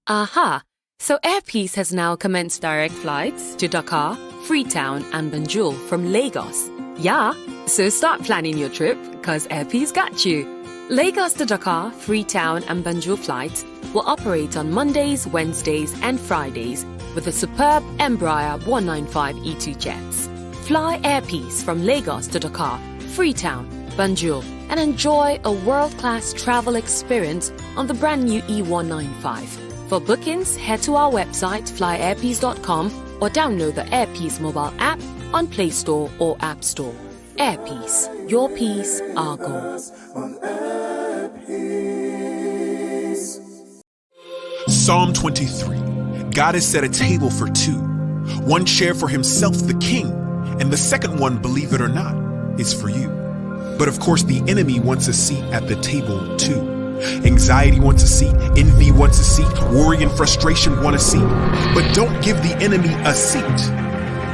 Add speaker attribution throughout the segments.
Speaker 1: Aha! So Airpeace has now commenced direct flights to Dakar, Freetown, and Banjul from Lagos. Yeah, so start planning your trip, cause Airpeace got you. Lagos to Dakar, Freetown, and Banjul flights will operate on Mondays, Wednesdays, and Fridays with the superb Embraer 195E2 jets. Fly Airpeace from Lagos to Dakar, Freetown, Banjul, and enjoy a world-class travel experience on the brand new E195. For bookings, head to our website flyairpeace.com or download the Airpeace mobile app on Play Store or App Store. Airpeace, your peace, our goal.
Speaker 2: Psalm 23. God has set a table for two, one chair for himself, the king, and the second one, believe it or not, is for you. But of course, the enemy wants a seat at the table too. Anxiety wants a seat, envy wants a seat, worry and frustration want a seat. But don't give the enemy a seat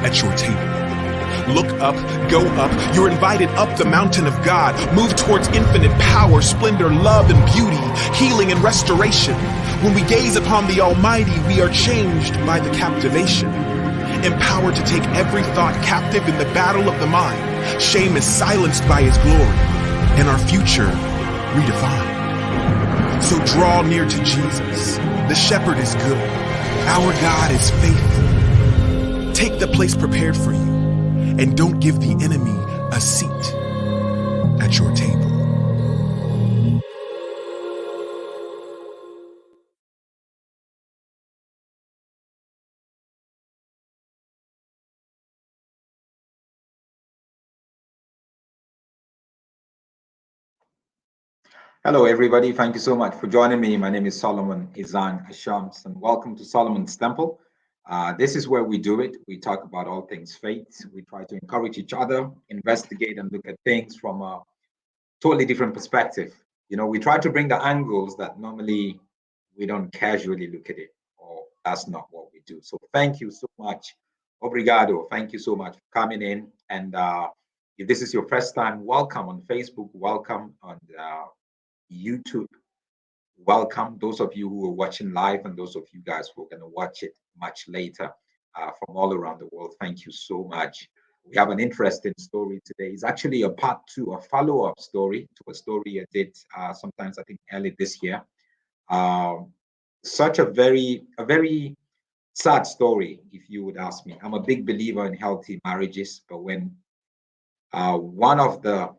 Speaker 2: at your table. Look up, go up, you're invited up the mountain of God. Move towards infinite power, splendor, love and beauty, healing and restoration. When we gaze upon the Almighty, we are changed by the captivation. Empowered to take every thought captive in the battle of the mind. Shame is silenced by his glory, and our future redefined. So draw near to Jesus. The shepherd is good. Our God is faithful. Take the place prepared for you, and don't give the enemy a seat at your table.
Speaker 3: Hello, everybody. Thank you so much for joining me. My name is Solomon Izan Ashams, and welcome to Solomon's Temple. This is where we do it. We talk about all things faith. We try to encourage each other, investigate, and look at things from a totally different perspective. You know, we try to bring the angles that normally we don't casually look at it, or that's not what we do. So thank you so much. Obrigado. Thank you so much for coming in. And if this is your first time, welcome on Facebook, welcome on YouTube. Welcome those of you who are watching live and those of you guys who are going to watch it much later from all around the world. Thank you so much. We have an interesting story today. It's actually a part two, a follow-up story to a story I did sometimes I think early this year. Such a very sad story, if you would ask me. I'm a big believer in healthy marriages, but when one of the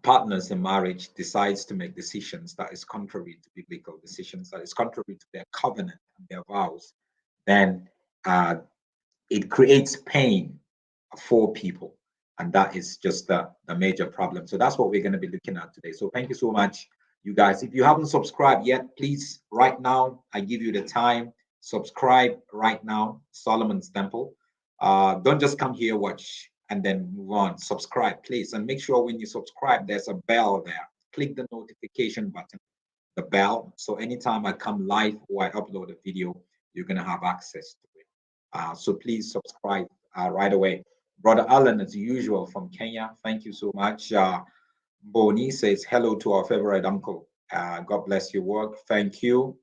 Speaker 3: partners in marriage decides to make decisions that is contrary to biblical decisions, that is contrary to their covenant and their vows, then it creates pain for people. And that is just the major problem. So that's what we're going to be looking at today. So thank you so much, you guys. If you haven't subscribed yet, please, right now, I give you the time, subscribe right now, Solomon's Temple. Don't just come here, watch, and then move on. Subscribe, please. And make sure when you subscribe, there's a bell there. Click the notification button, the bell. So anytime I come live or I upload a video, you're going to have access to it. So please subscribe right away. Brother Alan, as usual, from Kenya, thank you so much. Boni says hello to our favorite uncle. God bless your work. Thank you.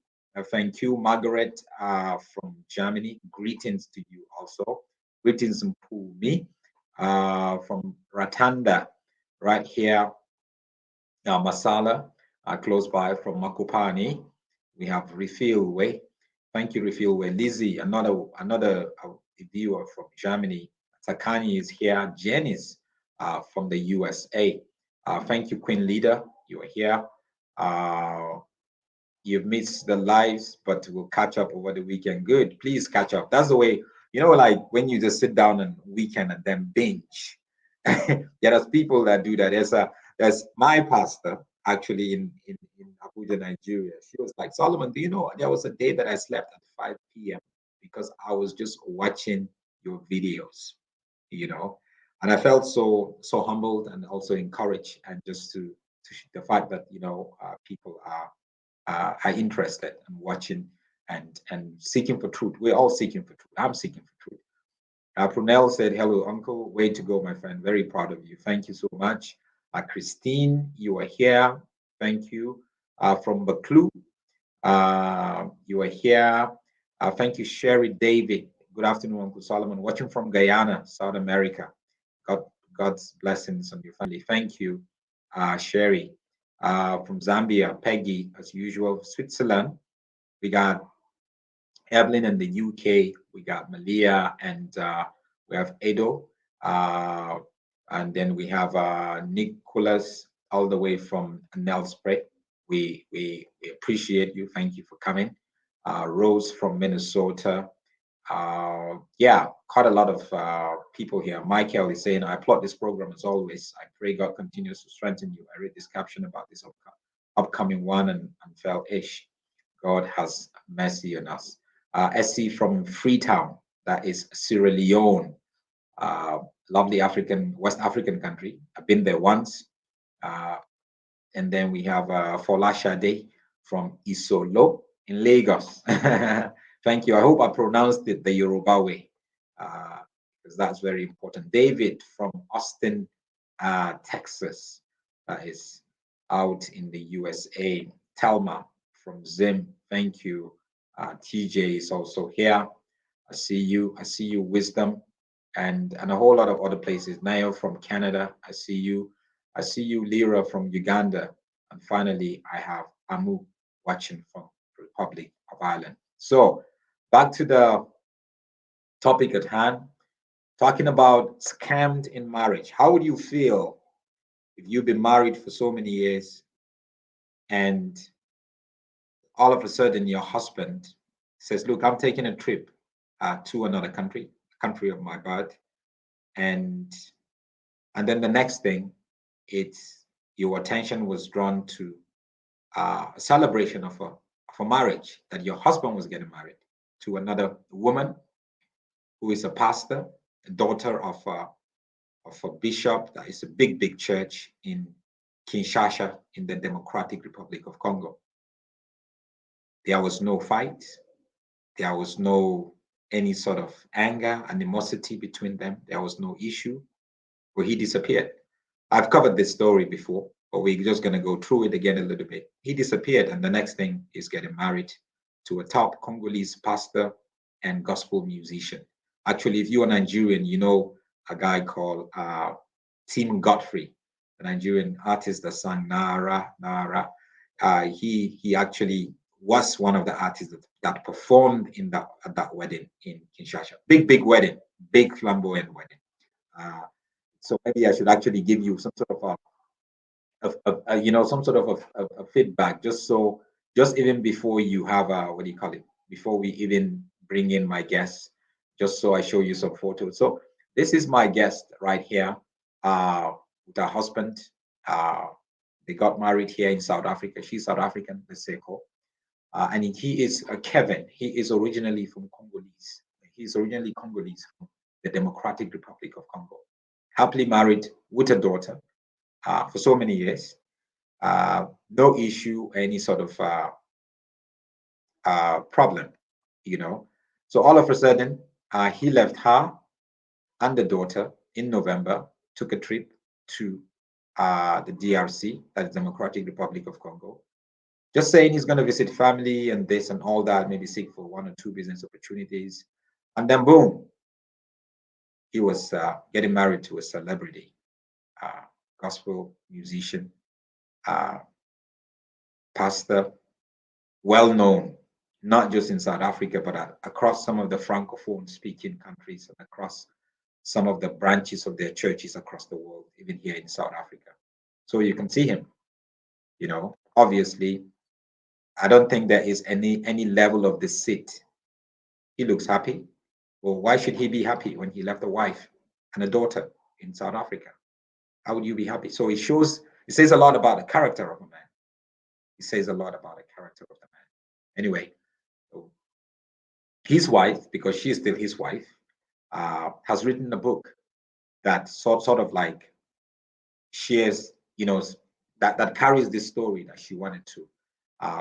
Speaker 3: Thank you, Margaret from Germany. Greetings to you also. Greetings, Mpumi. From Ratanda, right here, Masala, close by from Makopani. We have Refillway. Thank you, Refillway. Lizzie, another viewer from Germany. Takani is here. Jen is from the USA. Thank you, Queen Leader. You are here. You've missed the lives, but we'll catch up over the weekend. Good. Please catch up. That's the way. You know, like when you just sit down on weekend and then binge. There's people that do that. There's my pastor actually in Abuja, Nigeria. She was like, Solomon, do you know there was a day that I slept at 5 p.m. because I was just watching your videos, you know, and I felt so humbled and also encouraged, and just to the fact that people are interested and watching and seeking for truth. We're all seeking for truth. I'm seeking for truth. Prunell said, hello, uncle. Way to go, my friend. Very proud of you. Thank you so much. Christine, you are here. Thank you. From Baklu, You are here. Thank you, Sherry David. Good afternoon, Uncle Solomon. Watching from Guyana, South America. God's blessings on your family. Thank you, Sherry. From Zambia, Peggy, as usual. Switzerland, we got Evelyn in the UK. We got Malia, and we have Edo. And then we have Nicholas all the way from Nelspray. We appreciate you. Thank you for coming. Rose from Minnesota. Yeah, quite a lot of people here. Michael is saying, I applaud this program as always. I pray God continues to strengthen you. I read this caption about this upcoming one and felt ish. God has mercy on us. SC from Freetown, that is Sierra Leone. Lovely West African country. I've been there once. And then we have Folasha Day from Isolo in Lagos. Thank you. I hope I pronounced it the Yoruba way, because that's very important. David from Austin, Texas, that is out in the USA. Telma from Zim, thank you. TJ is also here. I see you. Wisdom, and a whole lot of other places. Niall from Canada, I see you. I see you, Lyra from Uganda, and finally I have Amu watching from the Republic of Ireland. So back to the topic at hand, talking about scammed in marriage. How would you feel if you've been married for so many years and all of a sudden your husband says, look, I'm taking a trip to another country of my birth, and then the next thing, it's your attention was drawn to a celebration of a marriage, that your husband was getting married to another woman who is a pastor, a daughter of a bishop that is a big church in Kinshasa in the Democratic Republic of Congo. There was no fight. There was no any sort of anger, animosity between them. There was no issue. Well, he disappeared. I've covered this story before, but we're just going to go through it again a little bit. He disappeared, and the next thing is getting married to a top Congolese pastor and gospel musician. Actually, if you're Nigerian, you know a guy called Tim Godfrey, a Nigerian artist that sang Nara, Nara. He actually was one of the artists that performed at that wedding in Kinshasa. Big wedding, big flamboyant wedding. So maybe I should actually give you some sort of some sort of a feedback, just even before you have what do you call it? Before we even bring in my guests, just so I show you some photos. So this is my guest right here, with her husband. They got married here in South Africa. She's South African, Leseko. And he is Kevin. He is originally from Congolese. He's originally Congolese from the Democratic Republic of Congo. Happily married with a daughter for so many years. No issue, any sort of problem, So all of a sudden, he left her and the daughter in November, took a trip to the DRC, that is Democratic Republic of Congo. Just saying he's going to visit family and this and all that, maybe seek for 1 or 2 business opportunities. And then boom, he was getting married to a celebrity, gospel musician, pastor, well known, not just in South Africa, but across some of the Francophone speaking countries and across some of the branches of their churches across the world, even here in South Africa. So you can see him, obviously. I don't think there is any level of deceit. He looks happy. Well, why should he be happy when he left a wife and a daughter in South Africa? How would you be happy? So it says a lot about the character of a man. It says a lot about the character of the man. Anyway, his wife, because she's still his wife, has written a book that sort of like shares, that carries this story that she wanted to.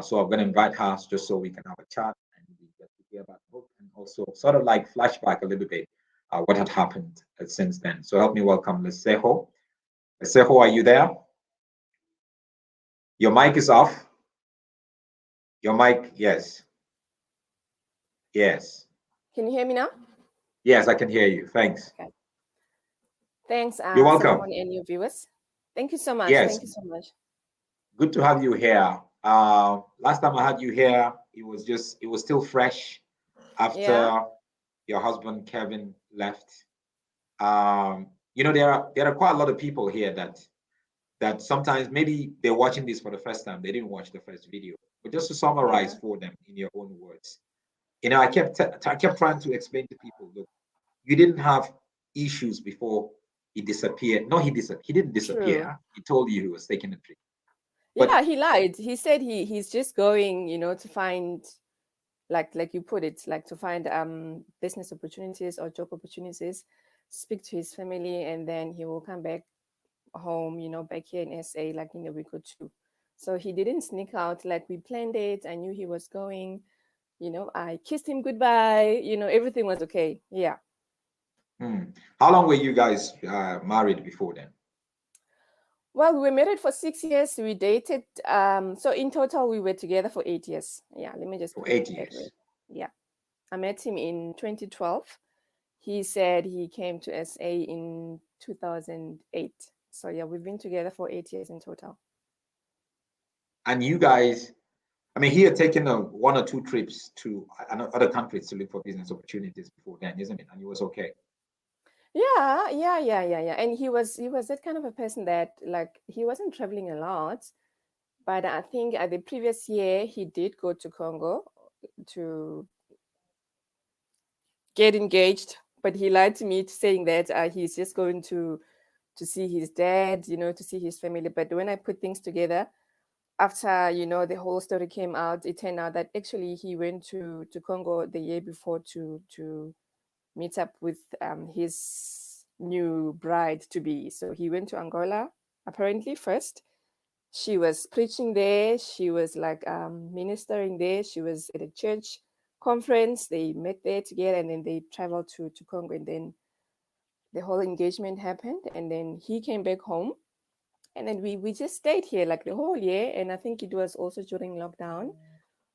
Speaker 3: So I'm going to invite her just so we can have a chat and we get to hear about the book and also sort of like flashback a little bit what had happened since then. So help me welcome Leseko. Leseko, are you there? Your mic is off. Your mic, yes. Yes.
Speaker 4: Can you hear me now?
Speaker 3: Yes, I can hear you. Thanks.
Speaker 4: Okay. Thanks,
Speaker 3: You're welcome.
Speaker 4: Solomon and your viewers. Thank you so much.
Speaker 3: Yes.
Speaker 4: Thank you so much.
Speaker 3: Good to have you here. Last time I had you here, it was still fresh after
Speaker 4: Yeah.
Speaker 3: your husband Kevin left. There are quite a lot of people here that sometimes maybe they're watching this for the first time. They didn't watch the first video. But just to summarize
Speaker 4: Yeah.
Speaker 3: for them in your own words, I kept trying to explain to people, look, you didn't have issues before he disappeared. No, he didn't
Speaker 4: True.
Speaker 3: disappear. He told you he was taking a trip.
Speaker 4: Yeah,
Speaker 3: But
Speaker 4: he lied. He said he's just going, to find, like you put it, like to find business opportunities or job opportunities, speak to his family, and then he will come back home, back here in SA, like in a week or two. So he didn't sneak out like we planned it. I knew he was going, I kissed him goodbye, everything was okay. Yeah.
Speaker 3: how long were you guys married before then?
Speaker 4: Well, we were married for 6 years. We dated. So in total, we were together for 8 years. Yeah, let me just
Speaker 3: For
Speaker 4: put it
Speaker 3: 8
Speaker 4: that way.
Speaker 3: years.
Speaker 4: Yeah, I met him in 2012. He said he came to SA in 2008. So yeah, we've been together for 8 years in total.
Speaker 3: And you guys, I mean, he had taken one or two trips to other countries to look for business opportunities before then, isn't it? And he was okay.
Speaker 4: Yeah. And he was that kind of a person that like he wasn't traveling a lot, but I think the previous year he did go to Congo to get engaged, but he lied to me saying that he's just going to see his dad, to see his family. But when I put things together, after the whole story came out, it turned out that actually he went to Congo the year before to meet up with his new bride to be. So he went to Angola apparently first. She was preaching there. She was like ministering there. She was at a church conference. They met there together, and then they traveled to Congo, and then the whole engagement happened, and then he came back home, and then we just stayed here like the whole year. And I think it was also during lockdown,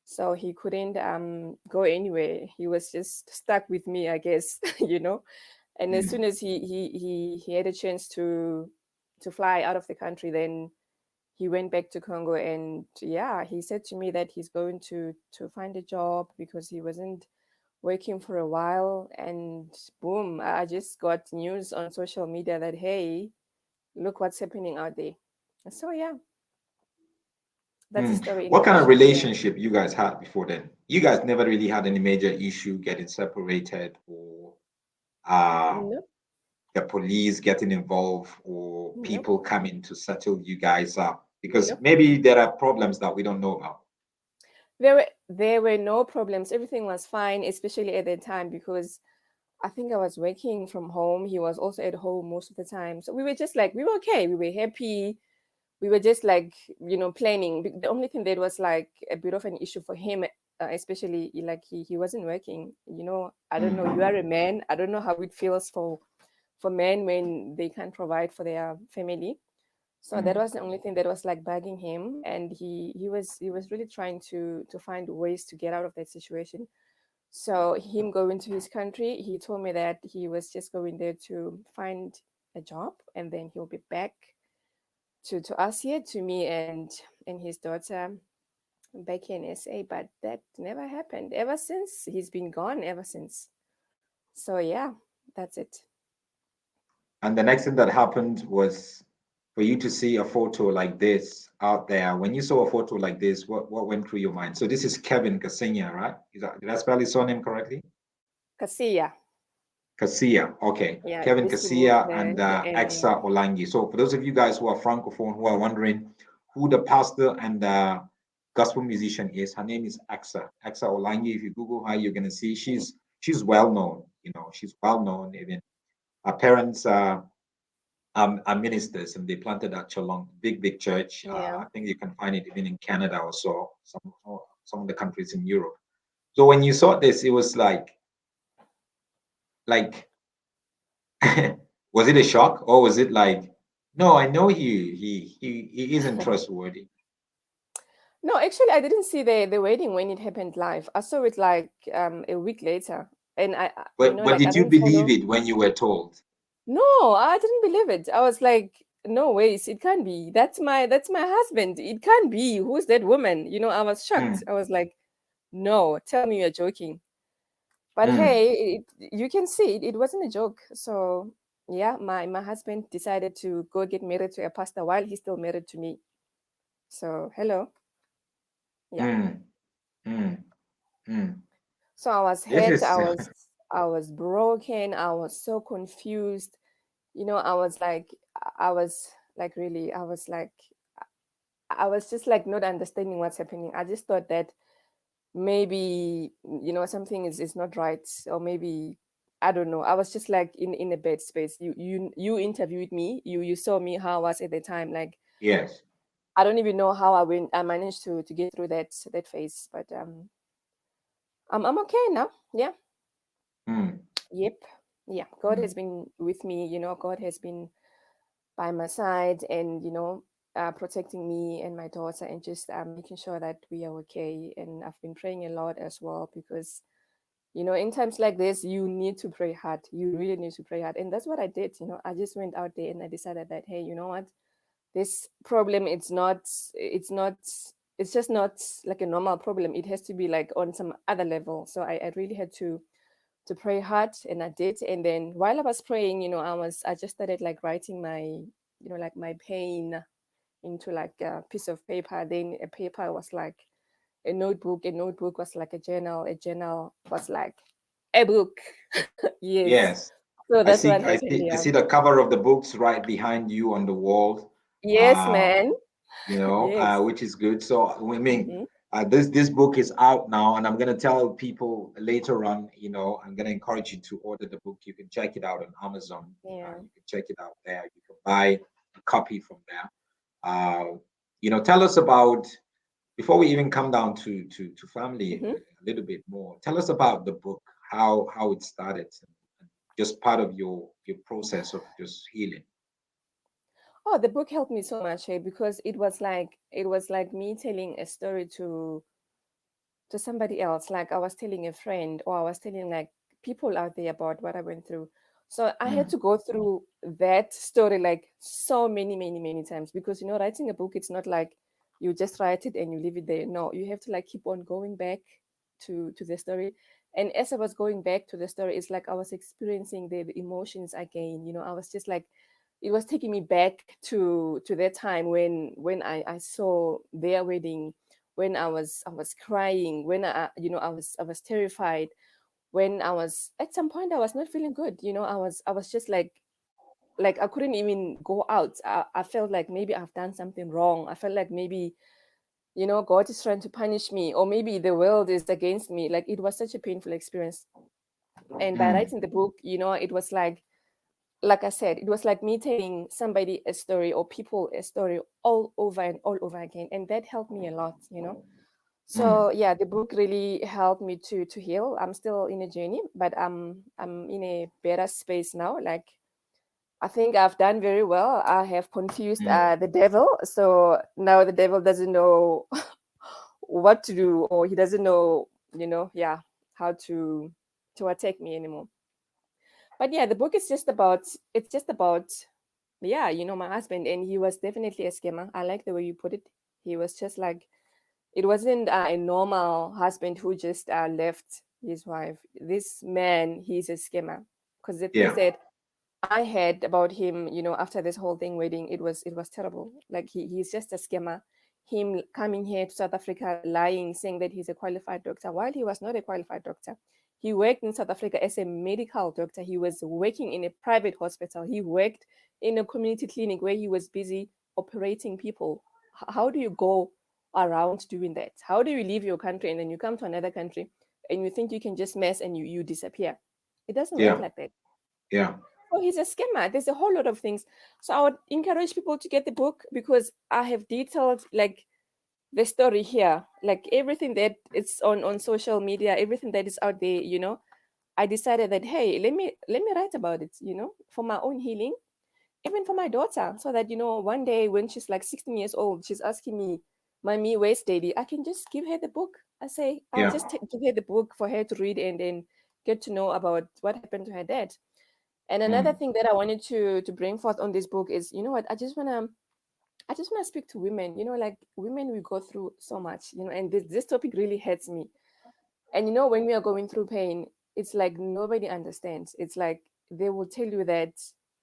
Speaker 4: so he couldn't go anywhere. He was just stuck with me, I guess. And as soon as he had a chance to fly out of the country, then he went back to Congo. And yeah, he said to me that he's going to find a job because he wasn't working for a while. And boom, I just got news on social media that, hey, look what's happening out there. So yeah, that's the story in a
Speaker 3: What kind of
Speaker 4: nutshell.
Speaker 3: relationship you guys had before then? You guys never really had any major issue getting separated or uh,
Speaker 4: Nope,
Speaker 3: the police getting involved or
Speaker 4: nope,
Speaker 3: people coming to settle you guys up? Because
Speaker 4: nope.
Speaker 3: maybe there are problems that we don't know about.
Speaker 4: There were no problems. Everything was fine, especially at the time, because I think I was working from home. He was also at home most of the time. So we were just like, we were okay. We were happy. We were just like, planning. The only thing that was like a bit of an issue for him, especially like he wasn't working. I don't know. You are a man. I don't know how it feels for men when they can't provide for their family. So that was the only thing that was like bugging him, and he was really trying to find ways to get out of that situation. So him going to his country, he told me that he was just going there to find a job, and then he'll be back to us here, to me and his daughter back here in SA. But that never happened. Ever since, he's been gone ever since. So yeah, that's it.
Speaker 3: And the next thing that happened was for you to see a photo like this out there. When you saw a photo like this, what went through your mind? So this is Kevin Kasenya, right? Did I spell his surname correctly?
Speaker 4: Kasia.
Speaker 3: Kasia. Okay.
Speaker 4: Yeah,
Speaker 3: Kevin
Speaker 4: just remove
Speaker 3: Kasia and
Speaker 4: the
Speaker 3: Exa
Speaker 4: N.
Speaker 3: Olangi. So for those of you guys who are francophone who are wondering who the pastor and gospel musician is, her name is Exa Olangi. If you Google her, you're gonna see she's well known. She's well known. Even her parents are ministers, and they planted at Cholong, big church.
Speaker 4: Yeah.
Speaker 3: I think you can find it even in Canada or so, some of the countries in Europe. So when you saw this, it was like was it a shock, or was it like, no, I know he isn't trustworthy?
Speaker 4: No, actually, I didn't see the wedding when it happened live. I saw it like a week later, and
Speaker 3: But
Speaker 4: like I
Speaker 3: did you
Speaker 4: don't
Speaker 3: believe
Speaker 4: follow.
Speaker 3: it when you were told?
Speaker 4: No, I didn't believe it. I was like, no ways, it can't be. That's my husband. It can't be. Who's that woman? I was shocked.
Speaker 3: Mm,
Speaker 4: I was like, no, tell me you're joking. But
Speaker 3: mm,
Speaker 4: hey, you can see it wasn't a joke. So yeah, my husband decided to go get married to a pastor while he's still married to me. So hello, yeah.
Speaker 3: mm, mm, mm.
Speaker 4: So I was
Speaker 3: This
Speaker 4: hurt.
Speaker 3: is
Speaker 4: I was broken. I was so confused. I was like, I was like really, I was just like not understanding what's happening. I just thought that maybe something is not right, or maybe I don't know. I was just like in a bad space. You interviewed me. You saw me how I was at the time. Like
Speaker 3: yes.
Speaker 4: I don't even know how I managed to get through that phase. But I'm okay now. Yeah.
Speaker 3: Mm,
Speaker 4: Yep. Yeah. God has
Speaker 3: mm,
Speaker 4: been with me. God has been by my side, and protecting me and my daughter, and just making sure that we are okay. And I've been praying a lot as well, because in times like this, you need to pray hard. You really need to pray hard. And that's what I did. I just went out there and I decided that, hey, you know what? This problem, it's just not like a normal problem. It has to be like on some other level. So I really had to pray hard, and I did. And then while I was praying, I just started like writing like my pain into like a piece of paper. Then a paper was like a notebook was like a journal was like a book. Yes.
Speaker 3: yes.
Speaker 4: So
Speaker 3: I
Speaker 4: that's
Speaker 3: see.
Speaker 4: what
Speaker 3: I
Speaker 4: happened.
Speaker 3: see. I
Speaker 4: Yeah.
Speaker 3: see the cover of the books right behind you on the wall.
Speaker 4: Yes,
Speaker 3: Uh,
Speaker 4: man. Yes.
Speaker 3: which is good. So I mean,
Speaker 4: Hmm.
Speaker 3: this book is out now, and I'm gonna tell people later on. I'm gonna encourage you to order the book. You can check it out on Amazon.
Speaker 4: Yeah.
Speaker 3: You can check it out there. You can buy a copy from there. Tell us about, before we even come down to family
Speaker 4: Hmm.
Speaker 3: a little bit more. Tell us about the book, how it started, and just part of your process of just healing.
Speaker 4: Oh, the book helped me so much, because it was like me telling a story to somebody else. Like I was telling a friend, or I was telling like people out there about what I went through. So I had
Speaker 3: Mm,
Speaker 4: to go through that story like so many, many, many times, because writing a book, it's not like you just write it and you leave it there. No, you have to like keep on going back to the story. And as I was going back to the story, it's like I was experiencing the emotions again. I was just like, it was taking me back to that time when I saw their wedding, when I was crying, when I was terrified, when I was at some point I was not feeling good. I was just like I couldn't even go out. I felt like maybe I've done something wrong. I felt like maybe God is trying to punish me, or maybe the world is against me. Like it was such a painful experience. And by
Speaker 3: mm,
Speaker 4: writing the book, it was like I said, it was like me telling somebody a story, or people a story, all over and all over again. And that helped me a lot. So
Speaker 3: mm.
Speaker 4: yeah, the book really helped me to heal. I'm still in a journey, but I'm in a better space now. Like I think I've done very well. I have confused
Speaker 3: Mm.
Speaker 4: the devil, so now the devil doesn't know what to do, or he doesn't know, yeah, how to attack me anymore. But yeah, the book is just about, yeah, my husband, and he was definitely a scammer. I like the way you put it. He was just like, it wasn't a normal husband who just left his wife. This man, he's a scammer. Because the things
Speaker 3: Yeah,
Speaker 4: that I heard about him, after this whole thing wedding, it was terrible. Like he's just a scammer. Him coming here to South Africa, lying, saying that he's a qualified doctor, while he was not a qualified doctor. He worked in South Africa as a medical doctor. He was working in a private hospital. He worked in a community clinic where he was busy operating people. How do you go around doing that? How do you leave your country and then you come to another country and you think you can just mess and you disappear? It doesn't work
Speaker 3: yeah,
Speaker 4: like that.
Speaker 3: yeah,
Speaker 4: Oh, he's a scammer. There's a whole lot of things. So I would encourage people to get the book, because I have detailed like the story here, like everything that it's on social media, everything that is out there. I decided that, hey, let me write about it. For my own healing, even for my daughter, so that one day when she's like 16 years old, she's asking me, Mommy, where's daddy? I can just give her the book. I say, I'll
Speaker 3: Yeah.
Speaker 4: just give her the book for her to read and then get to know about what happened to her dad. And another
Speaker 3: Mm,
Speaker 4: thing that I wanted to bring forth on this book is, you know what, I just want to speak to women. You know, like women, we go through so much, you know, and this topic really hurts me. And you know, when we are going through pain, it's like nobody understands. It's like they will tell you that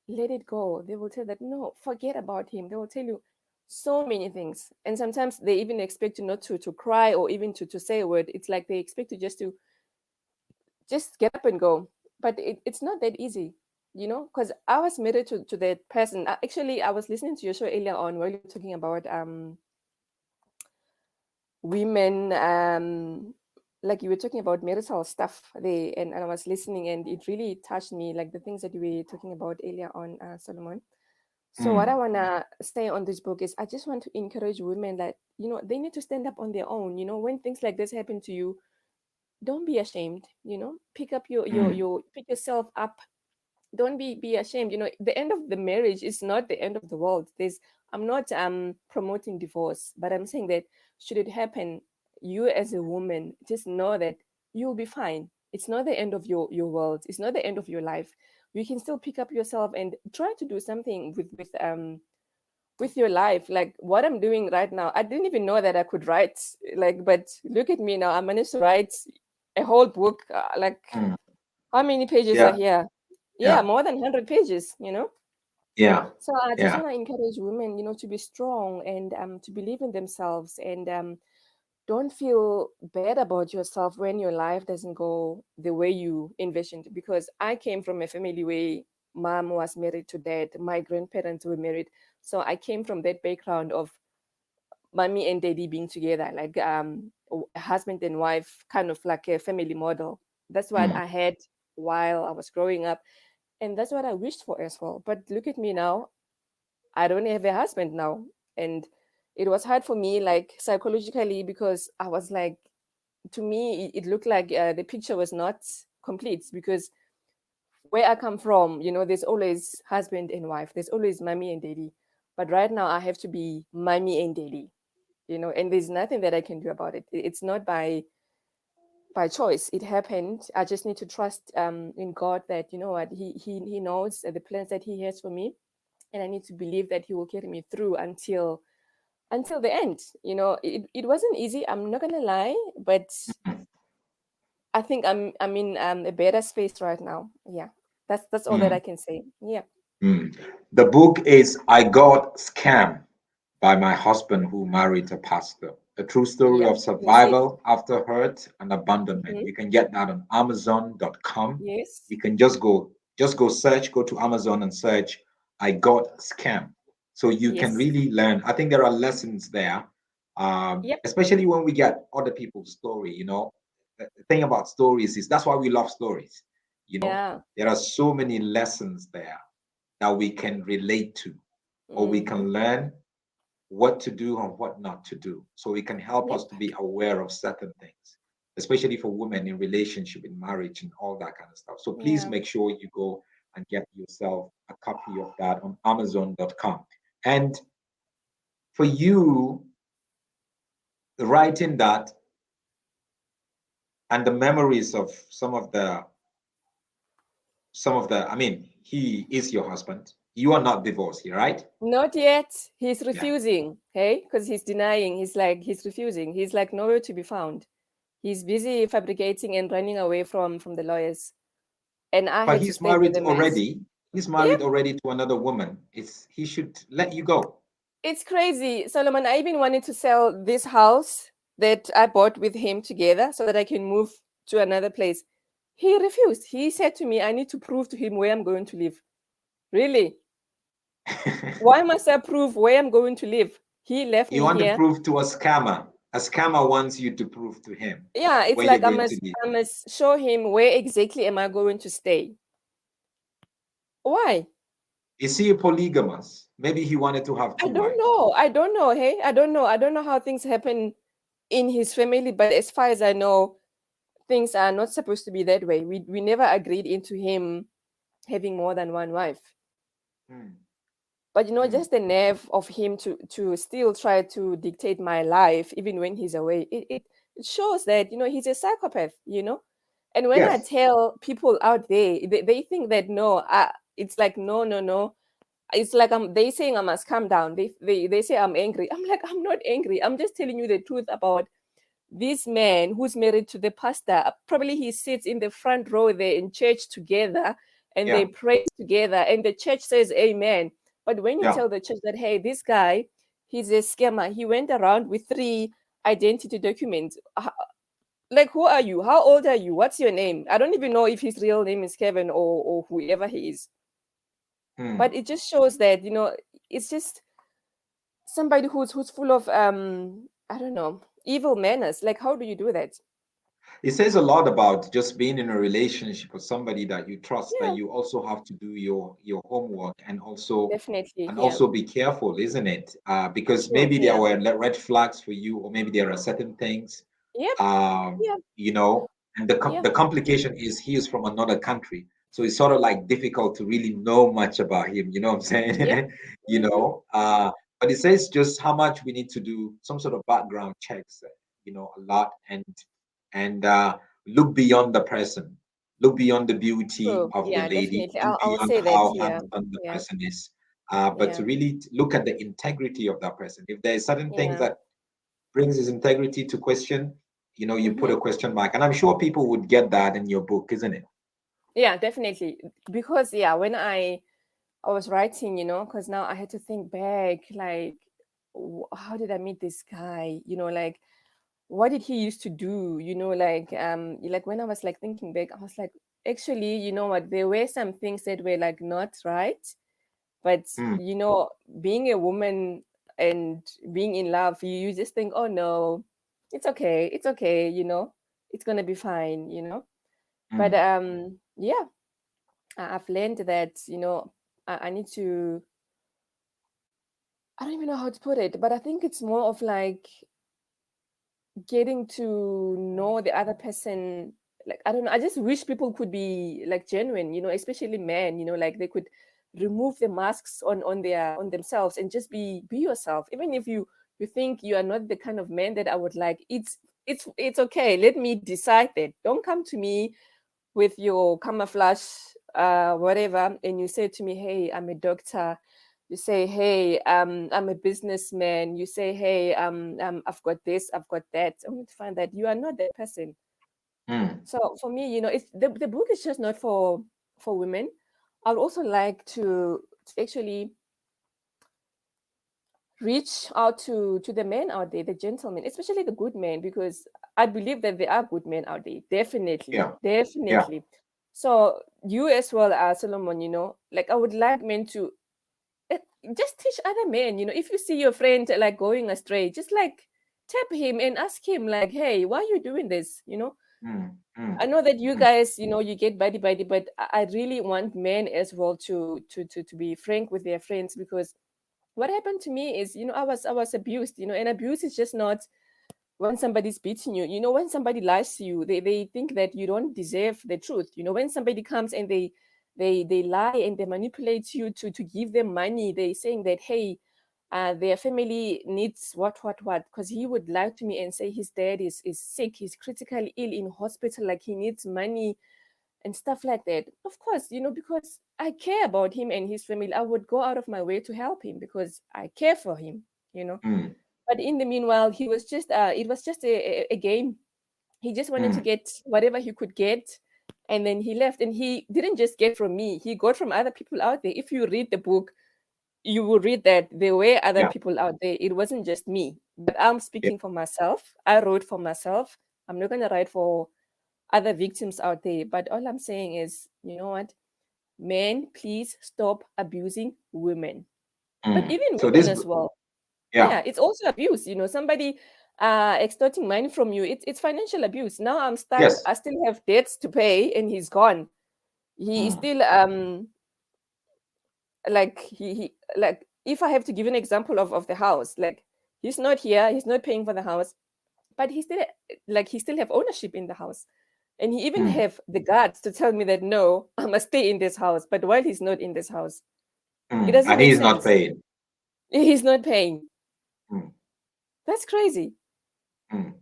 Speaker 4: let it go. They will tell that no, forget about him. They will tell you so many things. And sometimes they even expect you not to cry or even to say a word. It's like they expect you just to just get up and go. But it's not that easy, you know, because I was married to that person. Actually, I was listening to your show earlier on while you were talking about women, like you were talking about marital stuff there, and I was listening, and it really touched me, like the things that you were talking about earlier on, Solomon. So what I
Speaker 3: mm,
Speaker 4: want to say on this book is I just want to encourage women that, you know, they need to stand up on their own. You know, when things like this happen to you, don't be ashamed, you know, pick up
Speaker 3: mm,
Speaker 4: your pick yourself up. Don't be ashamed. You know, the end of the marriage is not the end of the world. There's I'm not promoting divorce, but I'm saying that should it happen, you as a woman just know that you'll be fine. It's not the end of your world. It's not the end of your life. You can still pick up yourself and try to do something with your life. Like what I'm doing right now, I didn't even know that I could write, like, but look at me now. I managed to write a whole book, like
Speaker 3: mm.
Speaker 4: how many pages are
Speaker 3: Yeah.
Speaker 4: here? Yeah,
Speaker 3: Yeah.
Speaker 4: more than 100 pages, you know.
Speaker 3: Yeah.
Speaker 4: So I just
Speaker 3: Yeah.
Speaker 4: want to encourage women, you know, to be strong and to believe in themselves, and don't feel bad about yourself when your life doesn't go the way you envisioned. Because I came from a family where mom was married to dad, my grandparents were married, so I came from that background of mommy and daddy being together, like husband and wife, kind of like a family model. That's what
Speaker 3: Mm,
Speaker 4: I had while I was growing up, and that's what I wished for as well. But look at me now. I don't have a husband now. And it was hard for me, like psychologically, because I was like, to me, it looked like the picture was not complete, because where I come from, you know, there's always husband and wife, there's always mommy and daddy. But right now, I have to be mommy and daddy, you know, and there's nothing that I can do about it. It's not by choice. It happened. I just need to trust in God that, you know what, he knows the plans that he has for me, and I need to believe that he will carry me through until the end. You know, it wasn't easy. I'm not gonna lie, but I think I'm in a better space right now. Yeah, that's all that I
Speaker 3: mm,
Speaker 4: can say. Yeah.
Speaker 3: mm. The book is I Got Scammed by my husband who married a pastor. A true story
Speaker 4: Yep.
Speaker 3: of
Speaker 4: That's it.
Speaker 3: survival after hurt and abandonment.
Speaker 4: Hmm.
Speaker 3: You can get that on Amazon.com.
Speaker 4: Yes.
Speaker 3: You can just go search, go to Amazon and search I Got Scammed. So you can
Speaker 4: Yes.
Speaker 3: really learn. I think there are lessons there,
Speaker 4: Yep.
Speaker 3: especially when we get other people's story. The thing about stories is that's why we love stories.
Speaker 4: Yeah.
Speaker 3: There are so many lessons there that we can relate to, or we
Speaker 4: Mm-hmm.
Speaker 3: can learn what to do and what not to do. So it can help us
Speaker 4: Yep.
Speaker 3: to be aware of certain things, especially for women in relationship, in marriage, and all that kind of stuff. So please
Speaker 4: Yeah.
Speaker 3: make sure you go and get yourself a copy of that on Amazon.com. And for you, writing that and the memories of I mean, he is your husband. You are not divorced, right?
Speaker 4: Not yet. He's
Speaker 3: Yeah.
Speaker 4: refusing. Hey, because he's denying. He's refusing. He's like nowhere to be found. He's busy fabricating and running away from the lawyers. And I
Speaker 3: But
Speaker 4: had to stay with the mess.
Speaker 3: he's
Speaker 4: Yep.
Speaker 3: married already to another woman. He should let you go.
Speaker 4: It's crazy, Solomon. I even wanted to sell this house that I bought with him together so that I can move to another place. He refused. He said to me, I need to prove to him where I'm going to live. Really? Why must I prove where I'm going to live? He left
Speaker 3: You
Speaker 4: me
Speaker 3: want to
Speaker 4: here.
Speaker 3: prove to a scammer. A scammer wants you to prove to him
Speaker 4: Yeah, it's
Speaker 3: where you're
Speaker 4: like
Speaker 3: going to live.
Speaker 4: I must show him where exactly am I going to stay. Why?
Speaker 3: Is he a polygamous? Maybe he wanted to have
Speaker 4: I
Speaker 3: two
Speaker 4: don't
Speaker 3: wives.
Speaker 4: know. I don't know. Hey, I don't know. I don't know how things happen in his family, but as far as I know, things are not supposed to be that way. We never agreed into him having more than one wife.
Speaker 3: Hmm.
Speaker 4: But just the nerve of him to still try to dictate my life even when he's away. It shows that he's a psychopath. And when I
Speaker 3: Yes.
Speaker 4: tell people out there, they think that no, it's like no, no, no. It's like they saying I must calm down. They say I'm angry. I'm like, I'm not angry. I'm just telling you the truth about this man who's married to the pastor. Probably he sits in the front row there in church together, and
Speaker 3: Yeah.
Speaker 4: they pray together, and the church says amen. But when you
Speaker 3: Yeah.
Speaker 4: tell the church that, hey, this guy, he's a scammer, he went around with 3 identity documents. Like, who are you? How old are you? What's your name? I don't even know if his real name is Kevin or whoever he is. But it just shows that it's just somebody who's full of I don't know, evil manners. Like, how do you do that?
Speaker 3: It says a lot about just being in a relationship with somebody that you trust, that
Speaker 4: Yeah,
Speaker 3: you also have to do your homework and also
Speaker 4: definitely. Yeah,
Speaker 3: be careful, isn't it? Because
Speaker 4: true.
Speaker 3: maybe there
Speaker 4: Yeah.
Speaker 3: were red flags for you, or maybe there are certain things,
Speaker 4: Yep.
Speaker 3: um,
Speaker 4: Yeah.
Speaker 3: you know, and
Speaker 4: Yeah.
Speaker 3: the complication is he is from another country, so it's sort of like difficult to really know much about him. You know what I'm
Speaker 4: Yep.
Speaker 3: saying? you
Speaker 4: Mm-hmm.
Speaker 3: know, but it says just how much we need to do some sort of background checks, a lot, and look beyond the person, look beyond the beauty
Speaker 4: True.
Speaker 3: of the
Speaker 4: Yeah,
Speaker 3: lady,
Speaker 4: definitely.
Speaker 3: look
Speaker 4: I will
Speaker 3: beyond
Speaker 4: say that.
Speaker 3: how
Speaker 4: Yeah.
Speaker 3: handsome the
Speaker 4: Yeah.
Speaker 3: person is, but
Speaker 4: Yeah.
Speaker 3: to really look at the integrity of that person. If there are certain things
Speaker 4: Yeah.
Speaker 3: that brings his integrity to question, you put a
Speaker 4: Mm-hmm.
Speaker 3: question mark. And I'm sure people would get that in your book, isn't it?
Speaker 4: Yeah, definitely. Because when I was writing, because now I had to think back, like, how did I meet this guy? Like, what did he used to do? Like when I was like thinking back, I was like, actually, you know what? There were some things that were like not right, but
Speaker 3: Mm,
Speaker 4: being a woman and being in love, you just think, oh no, it's okay, it's gonna be fine, But
Speaker 3: mm,
Speaker 4: yeah, I've learned that I need to. I don't even know how to put it, but I think it's more of like getting to know the other person. Like, I don't know, I just wish people could be like genuine, especially men, like they could remove the masks on themselves and just be yourself. Even if you think you are not the kind of man that I would like, it's okay. Let me decide that. Don't come to me with your camouflage whatever, and you say to me, hey, I'm a doctor. You say, hey, I'm a businessman. You say, hey, I've got this, I've got that. Only to find that you are not that person.
Speaker 3: mm.
Speaker 4: So for me, it's the book is just not for women. I would also like to actually reach out to the men out there, the gentlemen, especially the good men, because I believe that there are good men out there. Definitely,
Speaker 3: Yeah, yeah.
Speaker 4: definitely. So you as well as Solomon, like I would like men to eh, just teach other men. If you see your friend like going astray, just like tap him and ask him, like, hey, why are you doing this?
Speaker 3: Mm,
Speaker 4: I
Speaker 3: mm,
Speaker 4: know that you
Speaker 3: mm.
Speaker 4: guys, you get buddy, but I really want men as well to be frank with their friends, because what happened to me is, I was abused, and abuse is just not when somebody's beating you. When somebody lies to you, they think that you don't deserve the truth. When somebody comes and they lie and they manipulate you to give them money, they saying that, hey, their family needs what, because he would lie to me and say his dad is sick, he's critically ill in hospital, like he needs money and stuff like that. Of course, because I care about him and his family, I would go out of my way to help him because I care for him, you know.
Speaker 3: Mm,
Speaker 4: But in the meanwhile, he was just it was just a game. He just wanted to
Speaker 3: mm.
Speaker 4: get whatever he could get, and then he left. And he didn't just get from me, he got from other people out there. If you read the book, you will read that there were other
Speaker 3: Yeah,
Speaker 4: people out there. It wasn't just me. But I'm
Speaker 3: yeah.
Speaker 4: speaking for myself. I wrote for myself. I'm not gonna write for other victims out there. But all I'm saying is, you know what? Men, please stop abusing women. But
Speaker 3: Mm.
Speaker 4: even
Speaker 3: So
Speaker 4: women
Speaker 3: this,
Speaker 4: as well.
Speaker 3: yeah,
Speaker 4: Yeah, it's also abuse. Somebody extorting money from you. It's financial abuse. Now I'm stuck.
Speaker 3: yes.
Speaker 4: I still have debts to pay, and he's gone. He is
Speaker 3: Mm,
Speaker 4: still like he like, if I have to give an example of the house, like he's not here, he's not paying for the house, but he still have ownership in the house. And he even
Speaker 3: mm.
Speaker 4: have the guts to tell me that no, I must stay in this house. But while he's not in this house, It doesn't
Speaker 3: And
Speaker 4: make
Speaker 3: he's not
Speaker 4: sense.
Speaker 3: paying.
Speaker 4: He's not paying.
Speaker 3: Mm,
Speaker 4: That's crazy.
Speaker 3: mm,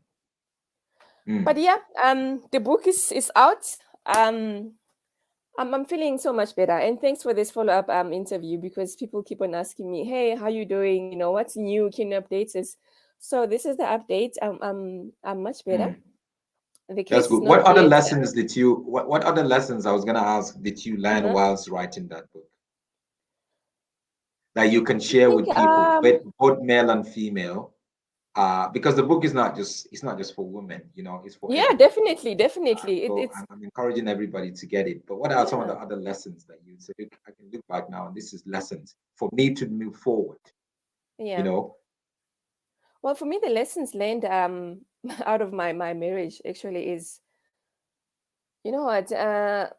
Speaker 4: But
Speaker 3: mm,
Speaker 4: yeah, the book is out. Um, I'm feeling so much better, and thanks for this follow up interview, because people keep on asking me, "Hey, how you doing? You know, what's new? Can you update us?" So this is the update. I'm much better.
Speaker 3: mm.
Speaker 4: The
Speaker 3: That's
Speaker 4: case is
Speaker 3: good.
Speaker 4: not
Speaker 3: What other
Speaker 4: yet.
Speaker 3: lessons did you, what other lessons I was gonna ask did you learn
Speaker 4: Uh-huh.
Speaker 3: whilst writing that book that you can
Speaker 4: I
Speaker 3: share
Speaker 4: think
Speaker 3: with people, both male and female? Because the book is not just, it's not just for women, it's for
Speaker 4: yeah,
Speaker 3: everybody.
Speaker 4: definitely, definitely.
Speaker 3: So
Speaker 4: It's
Speaker 3: I'm encouraging everybody to get it. But what are some of
Speaker 4: yeah,
Speaker 3: the other lessons that you say, "Look, I can look back now and this is lessons for me to move forward, you
Speaker 4: yeah.
Speaker 3: know?
Speaker 4: Well, for me, the lessons learned out of my marriage actually is, you know what,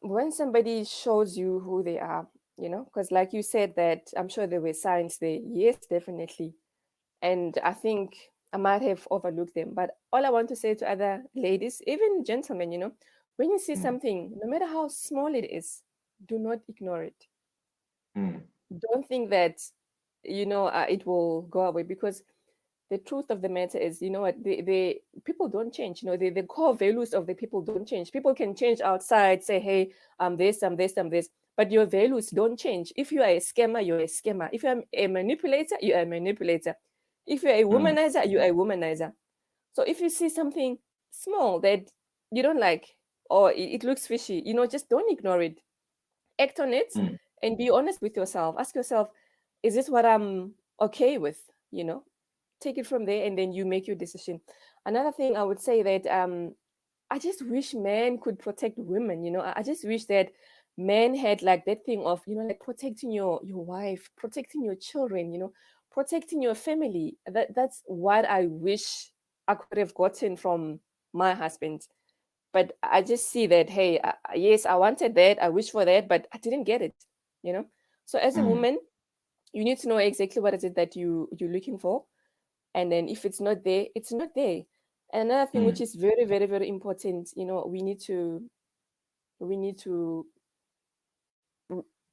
Speaker 4: when somebody shows you who they are, because like you said that I'm sure there were signs there. Yes, definitely. And I think I might have overlooked them. But all I want to say to other ladies, even gentlemen, when you see
Speaker 3: Mm,
Speaker 4: something, no matter how small it is, do not ignore it.
Speaker 3: mm,
Speaker 4: Don't think that, it will go away, because the truth of the matter is, you know what, the people don't change. The core values of the people don't change. People can change outside, say, hey, I'm this, I'm this, I'm this, but your values don't change. If you are a scammer, you're a scammer. If you're a manipulator, you are a manipulator. If you're a
Speaker 3: mm,
Speaker 4: womanizer, you are a womanizer. So if you see something small that you don't like, or it looks fishy, just don't ignore it. Act on it,
Speaker 3: mm,
Speaker 4: and be honest with yourself. Ask yourself, is this what I'm okay with? Take it from there, and then you make your decision. Another thing I would say that I just wish men could protect women. I just wish that men had like that thing of, like protecting your wife, protecting your children, protecting your family. That's what I wish I could have gotten from my husband. But I just see that, hey, yes, I wanted that, I wish for that, but I didn't get it. you know so as a
Speaker 3: mm,
Speaker 4: woman, you need to know exactly what is it that you're looking for, and then if it's not there, it's not there. Another thing which
Speaker 3: mm,
Speaker 4: is very, very, very important, we need to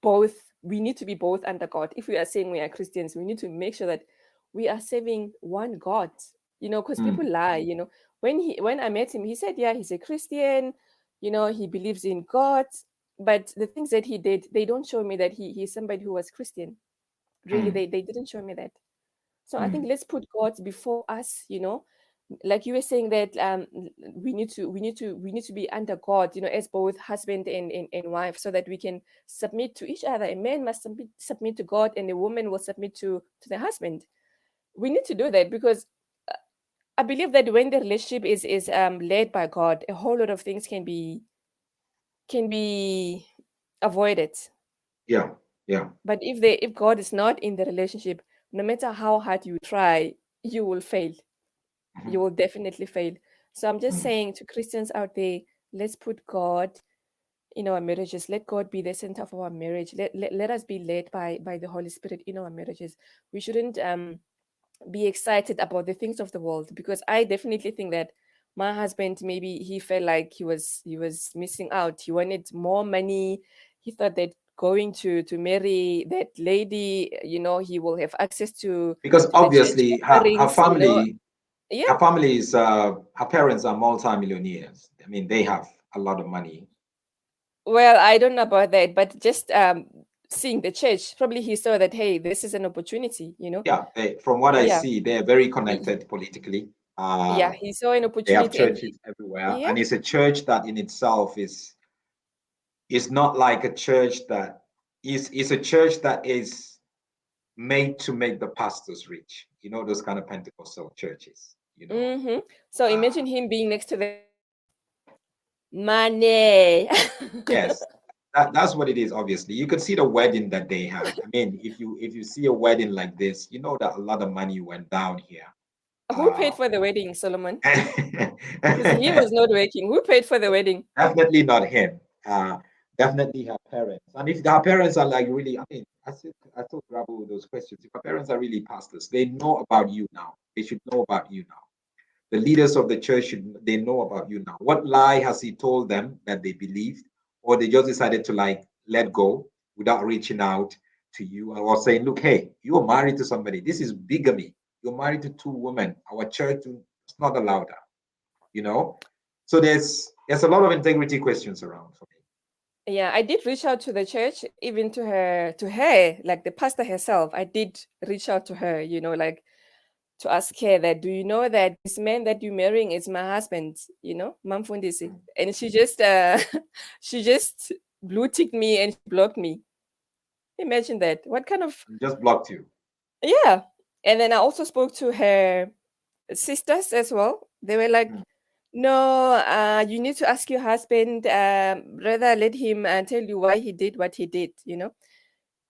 Speaker 4: both we need to be both under God. If we are saying we are Christians, we need to make sure that we are serving one God. Because people
Speaker 3: mm,
Speaker 4: lie. When I met him, he said, yeah, he's a Christian. He believes in God, but the things that he did, they don't show me that he's somebody who was Christian. Really,
Speaker 3: mm,
Speaker 4: they didn't show me that. So I think
Speaker 3: mm,
Speaker 4: let's put God before us. Like you were saying that we need to be under God, as both husband and wife, so that we can submit to each other. A man must submit to God, and a woman will submit to the husband. We need to do that, because I believe that when the relationship is led by God, a whole lot of things can be avoided.
Speaker 3: yeah, yeah.
Speaker 4: But if God is not in the relationship, no matter how hard you try, you will fail. You
Speaker 3: Mhm,
Speaker 4: will definitely fail. So I'm just
Speaker 3: mm,
Speaker 4: saying to Christians out there, let's put God in our marriages. Let God be the center of our marriage. Let us be led by the Holy Spirit in our marriages. We shouldn't be excited about the things of the world, because I definitely think that my husband, maybe he felt like he was missing out. He wanted more money. He thought that going to marry that lady, he will have access
Speaker 3: because
Speaker 4: to the church
Speaker 3: obviously her
Speaker 4: offerings.
Speaker 3: family,
Speaker 4: Yeah.
Speaker 3: her parents are multi-millionaires. I mean, they have a lot of money.
Speaker 4: Well, I don't know about that, but just seeing the church, probably he saw that, hey, this is an opportunity.
Speaker 3: Yeah, from what I
Speaker 4: Yeah.
Speaker 3: see, they're very
Speaker 4: He,
Speaker 3: connected politically.
Speaker 4: yeah, he saw an
Speaker 3: They have
Speaker 4: opportunity, and
Speaker 3: churches everywhere,
Speaker 4: yeah.
Speaker 3: and it's a church that in itself is not like a church that is a church that is made to make the pastors rich. Those kind of Pentecostal churches.
Speaker 4: Mm-hmm. So
Speaker 3: Uh,
Speaker 4: imagine him being next to the money.
Speaker 3: yes, that's what it is. Obviously, you could see the wedding that they had. I mean, if you see a wedding like this, you know that a lot of money went down here.
Speaker 4: Who
Speaker 3: Uh,
Speaker 4: paid for the wedding, Solomon? Because he was not working. Who paid for the wedding?
Speaker 3: Definitely not him. Definitely her parents. And if her parents are like really, I mean, I still grapple with those questions. If her parents are really pastors, they know about you now. They should know about you now. The leaders of the church they know about you now. What lie has he told them that they believed, or they just decided to like let go without reaching out to you. I was saying, look, hey, you are married to somebody. This is bigamy. You're married to two women. Our church does not allow that. You know, so there's a lot of integrity questions around for me.
Speaker 4: Yeah, I did reach out to the church, even to her, like the pastor herself. I did reach out to her, like to ask her that, do you know that this man that you're marrying is my husband, Mamfundisi? And she just she just blue ticked me and blocked me. Imagine that. What kind of
Speaker 3: Just blocked you.
Speaker 4: yeah. And then I also spoke to her sisters as well. They were like,
Speaker 3: Mm.
Speaker 4: no, you need to ask your husband, rather let him tell you why he did what he did.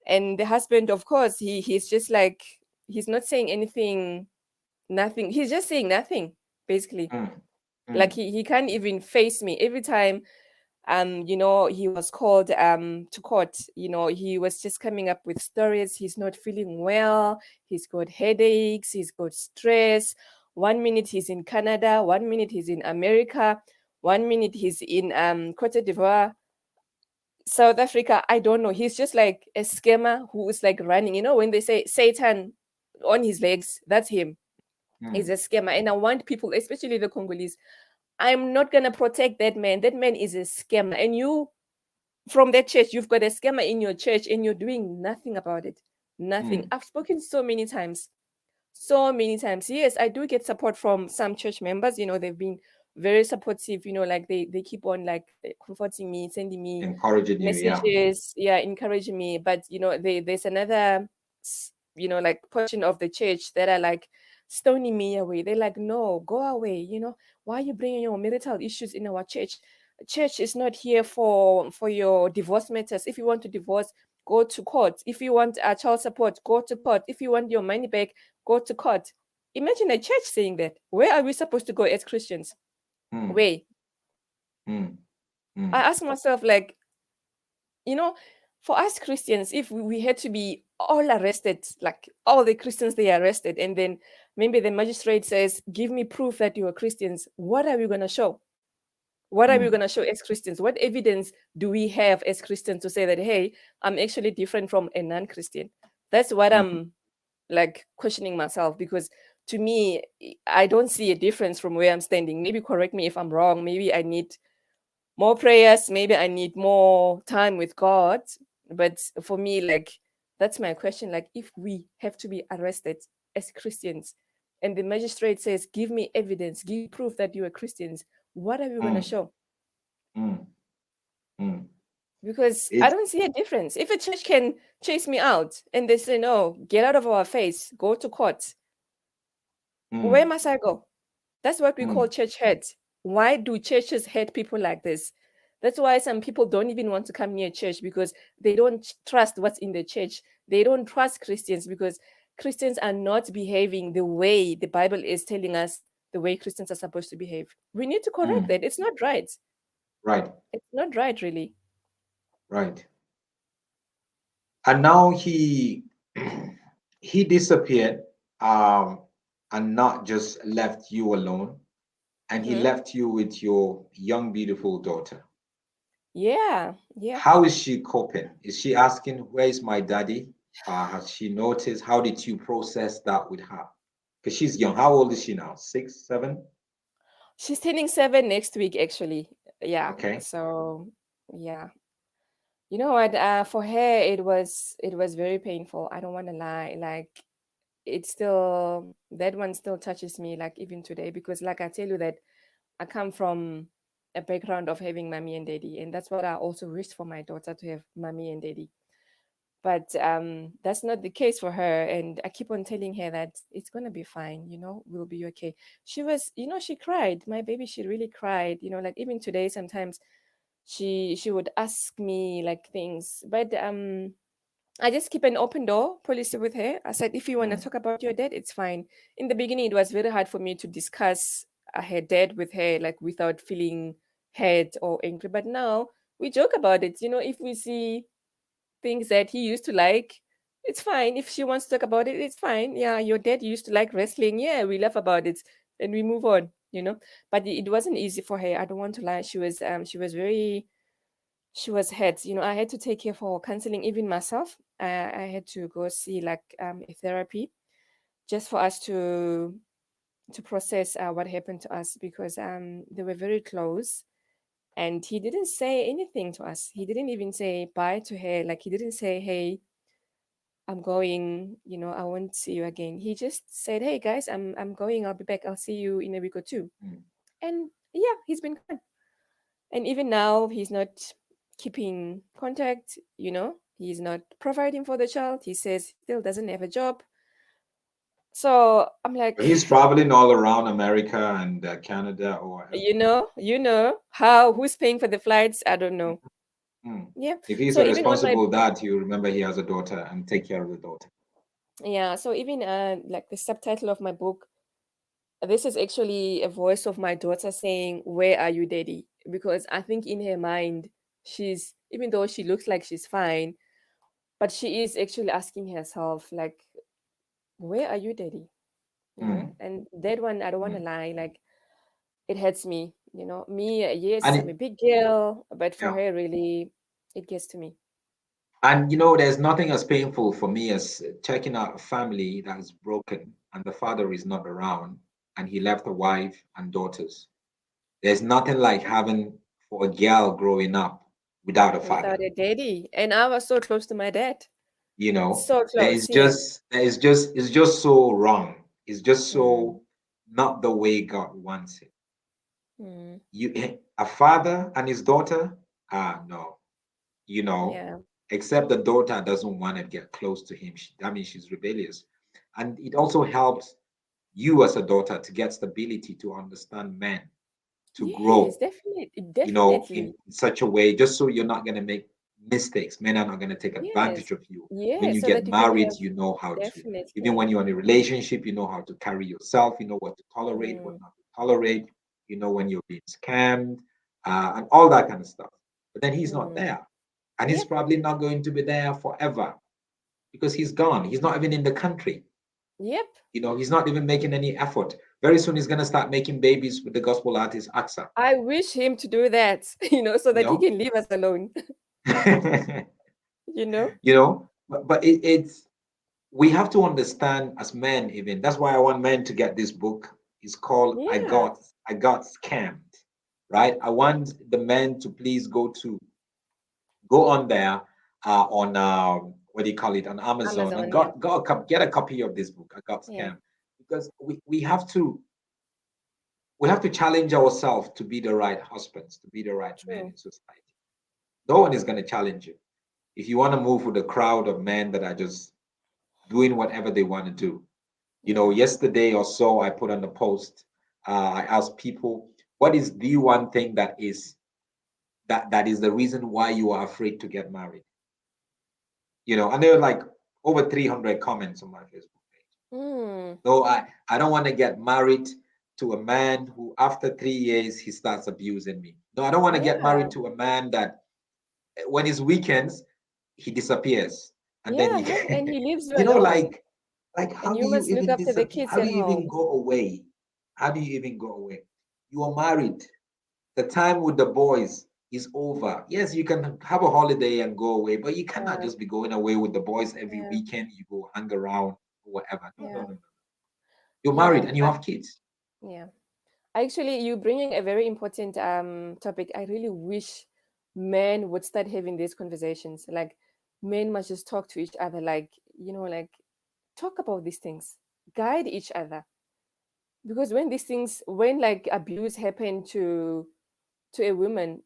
Speaker 4: And the husband, of course, he's just like, he's not saying anything, nothing. He's just saying nothing, basically.
Speaker 3: Mm.
Speaker 4: Like
Speaker 3: Mm.
Speaker 4: he can't even face me. Every time he was called to court, he was just coming up with stories. He's not feeling well, he's got headaches, he's got stress. 1 minute he's in Canada, 1 minute he's in America, 1 minute he's in Cote d'Ivoire, South Africa. I don't know, he's just like a scammer who is like running, when they say Satan on his legs, that's him. He's
Speaker 3: Mm.
Speaker 4: a scammer. And I want people, especially the Congolese, I'm not gonna protect that man. That man is a scammer. And you, from that church, you've got a scammer in your church and you're doing nothing about it. Nothing.
Speaker 3: Mm.
Speaker 4: I've spoken so many times. So many times. Yes, I do get support from some church members. They've been very supportive, like they keep on like comforting me, sending me
Speaker 3: Encouraging you, yeah.
Speaker 4: messages, yeah, encouraging me. But there's another like portion of the church that are like stoning me away. They're like, no, go away. Why are you bringing your marital issues in our church? Church is not here for your divorce matters. If you want to divorce, go to court. If you want child support, go to court. If you want your money back, go to court. Imagine a church saying that. Where are we supposed to go as Christians?
Speaker 3: Mm.
Speaker 4: Where?
Speaker 3: Mm.
Speaker 4: I
Speaker 3: Mm.
Speaker 4: ask myself, like, you know, for us Christians, if we had to be all arrested, like all the Christians, they are arrested, and then maybe the magistrate says, give me proof that you are Christians, what are we going to show? What are we
Speaker 3: Mm.
Speaker 4: going to show as Christians? What evidence do we have as Christians to say that, hey, I'm actually different from a non Christian? That's what
Speaker 3: Mm.
Speaker 4: I'm like questioning myself, because to me, I don't see a difference from where I'm standing. Maybe correct me if I'm wrong. Maybe I need more prayers, maybe I need more time with God. But for me, like, that's my question. Like, if we have to be arrested as Christians and the magistrate says, give me evidence, give proof that you are Christians, what are we going to
Speaker 3: Mm.
Speaker 4: show?
Speaker 3: Mm. Mm.
Speaker 4: Because I
Speaker 3: It's
Speaker 4: don't see a difference. If a church can chase me out and they say, no, get out of our face, go to court, where
Speaker 3: mm.
Speaker 4: must I go? That's what we call
Speaker 3: Mm.
Speaker 4: church hurt. Why do churches hurt people like this? That's why some people don't even want to come near church, because they don't trust what's in the church. They don't trust Christians because Christians are not behaving the way the Bible is telling us the way Christians are supposed to behave. We need to correct
Speaker 3: Mm.
Speaker 4: that. It's not right.
Speaker 3: Right.
Speaker 4: It's not right, really.
Speaker 3: Right. And now he he disappeared, um and not just left you alone, and he
Speaker 4: Hmm.
Speaker 3: left you with your young beautiful daughter.
Speaker 4: Yeah, yeah.
Speaker 3: How is she coping? Is she asking, where is my daddy? Has she noticed? How did you process that with her? Because she's young. How old is she now? 6, 7?
Speaker 4: She's turning 7 next week, actually. Yeah.
Speaker 3: Okay.
Speaker 4: So, yeah. You know what? For her, it was very painful. I don't want to lie. Like, it's still, that one still touches me, like even today, because like I tell you that I come from a background of having mommy and daddy, and that's what I also wished for my daughter, to have mommy and daddy. But that's not the case for her, and I keep on telling her that it's gonna be fine. We'll be okay. She was, she cried. My baby, she really cried. Like even today, sometimes she would ask me like things, but I just keep an open door policy with her. I said, if you want to
Speaker 3: Mm.
Speaker 4: talk about your dad, it's fine. In the beginning, it was very hard for me to discuss her dad with her, like without feeling hurt or angry. But now we joke about it. If we see things that he used to like, it's fine. If she wants to talk about it, it's fine. Yeah, your dad used to like wrestling. Yeah, we laugh about it and we move on. But it wasn't easy for her. I don't want to lie. She was hurt. I had to take her for counseling, even myself. I had to go see like a therapy just for us to process what happened to us, because they were very close, and he didn't say anything to us. He didn't even say bye to her. Like, he didn't say, hey, I'm going, I won't see you again. He just said, hey guys, I'm going, I'll be back, I'll see you in a week or two.
Speaker 3: Mm.
Speaker 4: And yeah, he's been gone. And even now he's not keeping contact, he's not providing for the child. He says he still doesn't have a job. So I'm like,
Speaker 3: He's traveling all around America and Canada or whatever.
Speaker 4: how, who's paying for the flights? I don't know.
Speaker 3: Mm.
Speaker 4: Yeah.
Speaker 3: If he's
Speaker 4: So
Speaker 3: a
Speaker 4: even on my,
Speaker 3: responsible dad, you remember he has a daughter and take care of the daughter.
Speaker 4: yeah, so even like the subtitle of my book, this is actually a voice of my daughter saying, where are you, daddy? Because I think in her mind, she's, even though she looks like she's fine, but she is actually asking herself, like, where are you, daddy?
Speaker 3: Mm.
Speaker 4: And that one, I don't want to
Speaker 3: Mm.
Speaker 4: lie, like, it hurts me, me, yes,
Speaker 3: And
Speaker 4: I'm a big girl, but for
Speaker 3: yeah.
Speaker 4: her, really, it gets to me.
Speaker 3: And there's nothing as painful for me as checking out a family that is broken and the father is not around and he left a wife and daughters. There's nothing like having for a girl growing up without a father.
Speaker 4: Without a daddy. And I was so close to my dad.
Speaker 3: You know,
Speaker 4: So
Speaker 3: there
Speaker 4: close,
Speaker 3: is
Speaker 4: yeah.
Speaker 3: just it's just so wrong. It's just
Speaker 4: Mm,
Speaker 3: so not the way God wants it.
Speaker 4: mm,
Speaker 3: A father and his daughter, no, you know,
Speaker 4: yeah.
Speaker 3: except the daughter doesn't want to get close to him. That means she's rebellious. And it also helps you as a daughter to get stability to understand men, to
Speaker 4: Yes,
Speaker 3: grow,
Speaker 4: definitely,
Speaker 3: in
Speaker 4: definitely.
Speaker 3: such a way, just so you're not going to make mistakes. Men are not going to take
Speaker 4: Yes.
Speaker 3: advantage of you. When
Speaker 4: Yes,
Speaker 3: you
Speaker 4: so that
Speaker 3: get
Speaker 4: you can
Speaker 3: married,
Speaker 4: have,
Speaker 3: you know how to. Even when
Speaker 4: definitely.
Speaker 3: you're in a relationship, you know how to carry yourself. You know what to tolerate, what
Speaker 4: Mm,
Speaker 3: not to tolerate. You know when you're being scammed, and all that kind of stuff. But then he's not
Speaker 4: mm.
Speaker 3: there. And he's
Speaker 4: Yep.
Speaker 3: probably not going to be there forever because he's gone. He's not even in the country.
Speaker 4: Yep.
Speaker 3: He's not even making any effort. Very soon he's going to start making babies with the gospel artist AXA.
Speaker 4: I wish him to do that, so
Speaker 3: You
Speaker 4: that he
Speaker 3: know?
Speaker 4: can leave us alone. you know?
Speaker 3: But it's we have to understand as men, even that's why I want men to get this book. It's called
Speaker 4: Yeah.
Speaker 3: I got scammed, right? I want the men to please go on there on what do you call it, on Amazon, and
Speaker 4: Amazon, yeah.
Speaker 3: get a copy of this book. I got
Speaker 4: Yeah.
Speaker 3: scammed because we have to challenge ourselves to be the right husbands, to be the right men
Speaker 4: True.
Speaker 3: in society. No one is going to challenge you. If you want to move with a crowd of men that are just doing whatever they want to do.
Speaker 4: Yeah.
Speaker 3: Yesterday or so, I put on the post, I asked people, what is the one thing that is the reason why you are afraid to get married? And there were like over 300 comments on my Facebook page.
Speaker 4: Mm.
Speaker 3: No, I don't want to get married to a man who, after 3 years, he starts abusing me. No, I don't want to get
Speaker 4: Yeah.
Speaker 3: married to a man that when it's weekends, he disappears. And then
Speaker 4: Yeah. Yep. And he leaves you alone.
Speaker 3: like how
Speaker 4: And
Speaker 3: do
Speaker 4: you
Speaker 3: you
Speaker 4: must look
Speaker 3: even
Speaker 4: after the
Speaker 3: disappear?
Speaker 4: kids
Speaker 3: How do
Speaker 4: at
Speaker 3: you even
Speaker 4: home.
Speaker 3: go away? How do you even go away? You are married. The time with the boys is over. Yes, you can have a holiday and go away, but you cannot
Speaker 4: Yeah.
Speaker 3: just be going away with the boys every
Speaker 4: Yeah.
Speaker 3: weekend. You go hang around or whatever. No, no,
Speaker 4: Yeah.
Speaker 3: no, no. You're married
Speaker 4: Yeah.
Speaker 3: and you have kids.
Speaker 4: Yeah. Actually, you bringing a very important topic. I really wish men would start having these conversations. Like, men must just talk to each other, like, like, talk about these things, guide each other. Because when like abuse happened to a woman,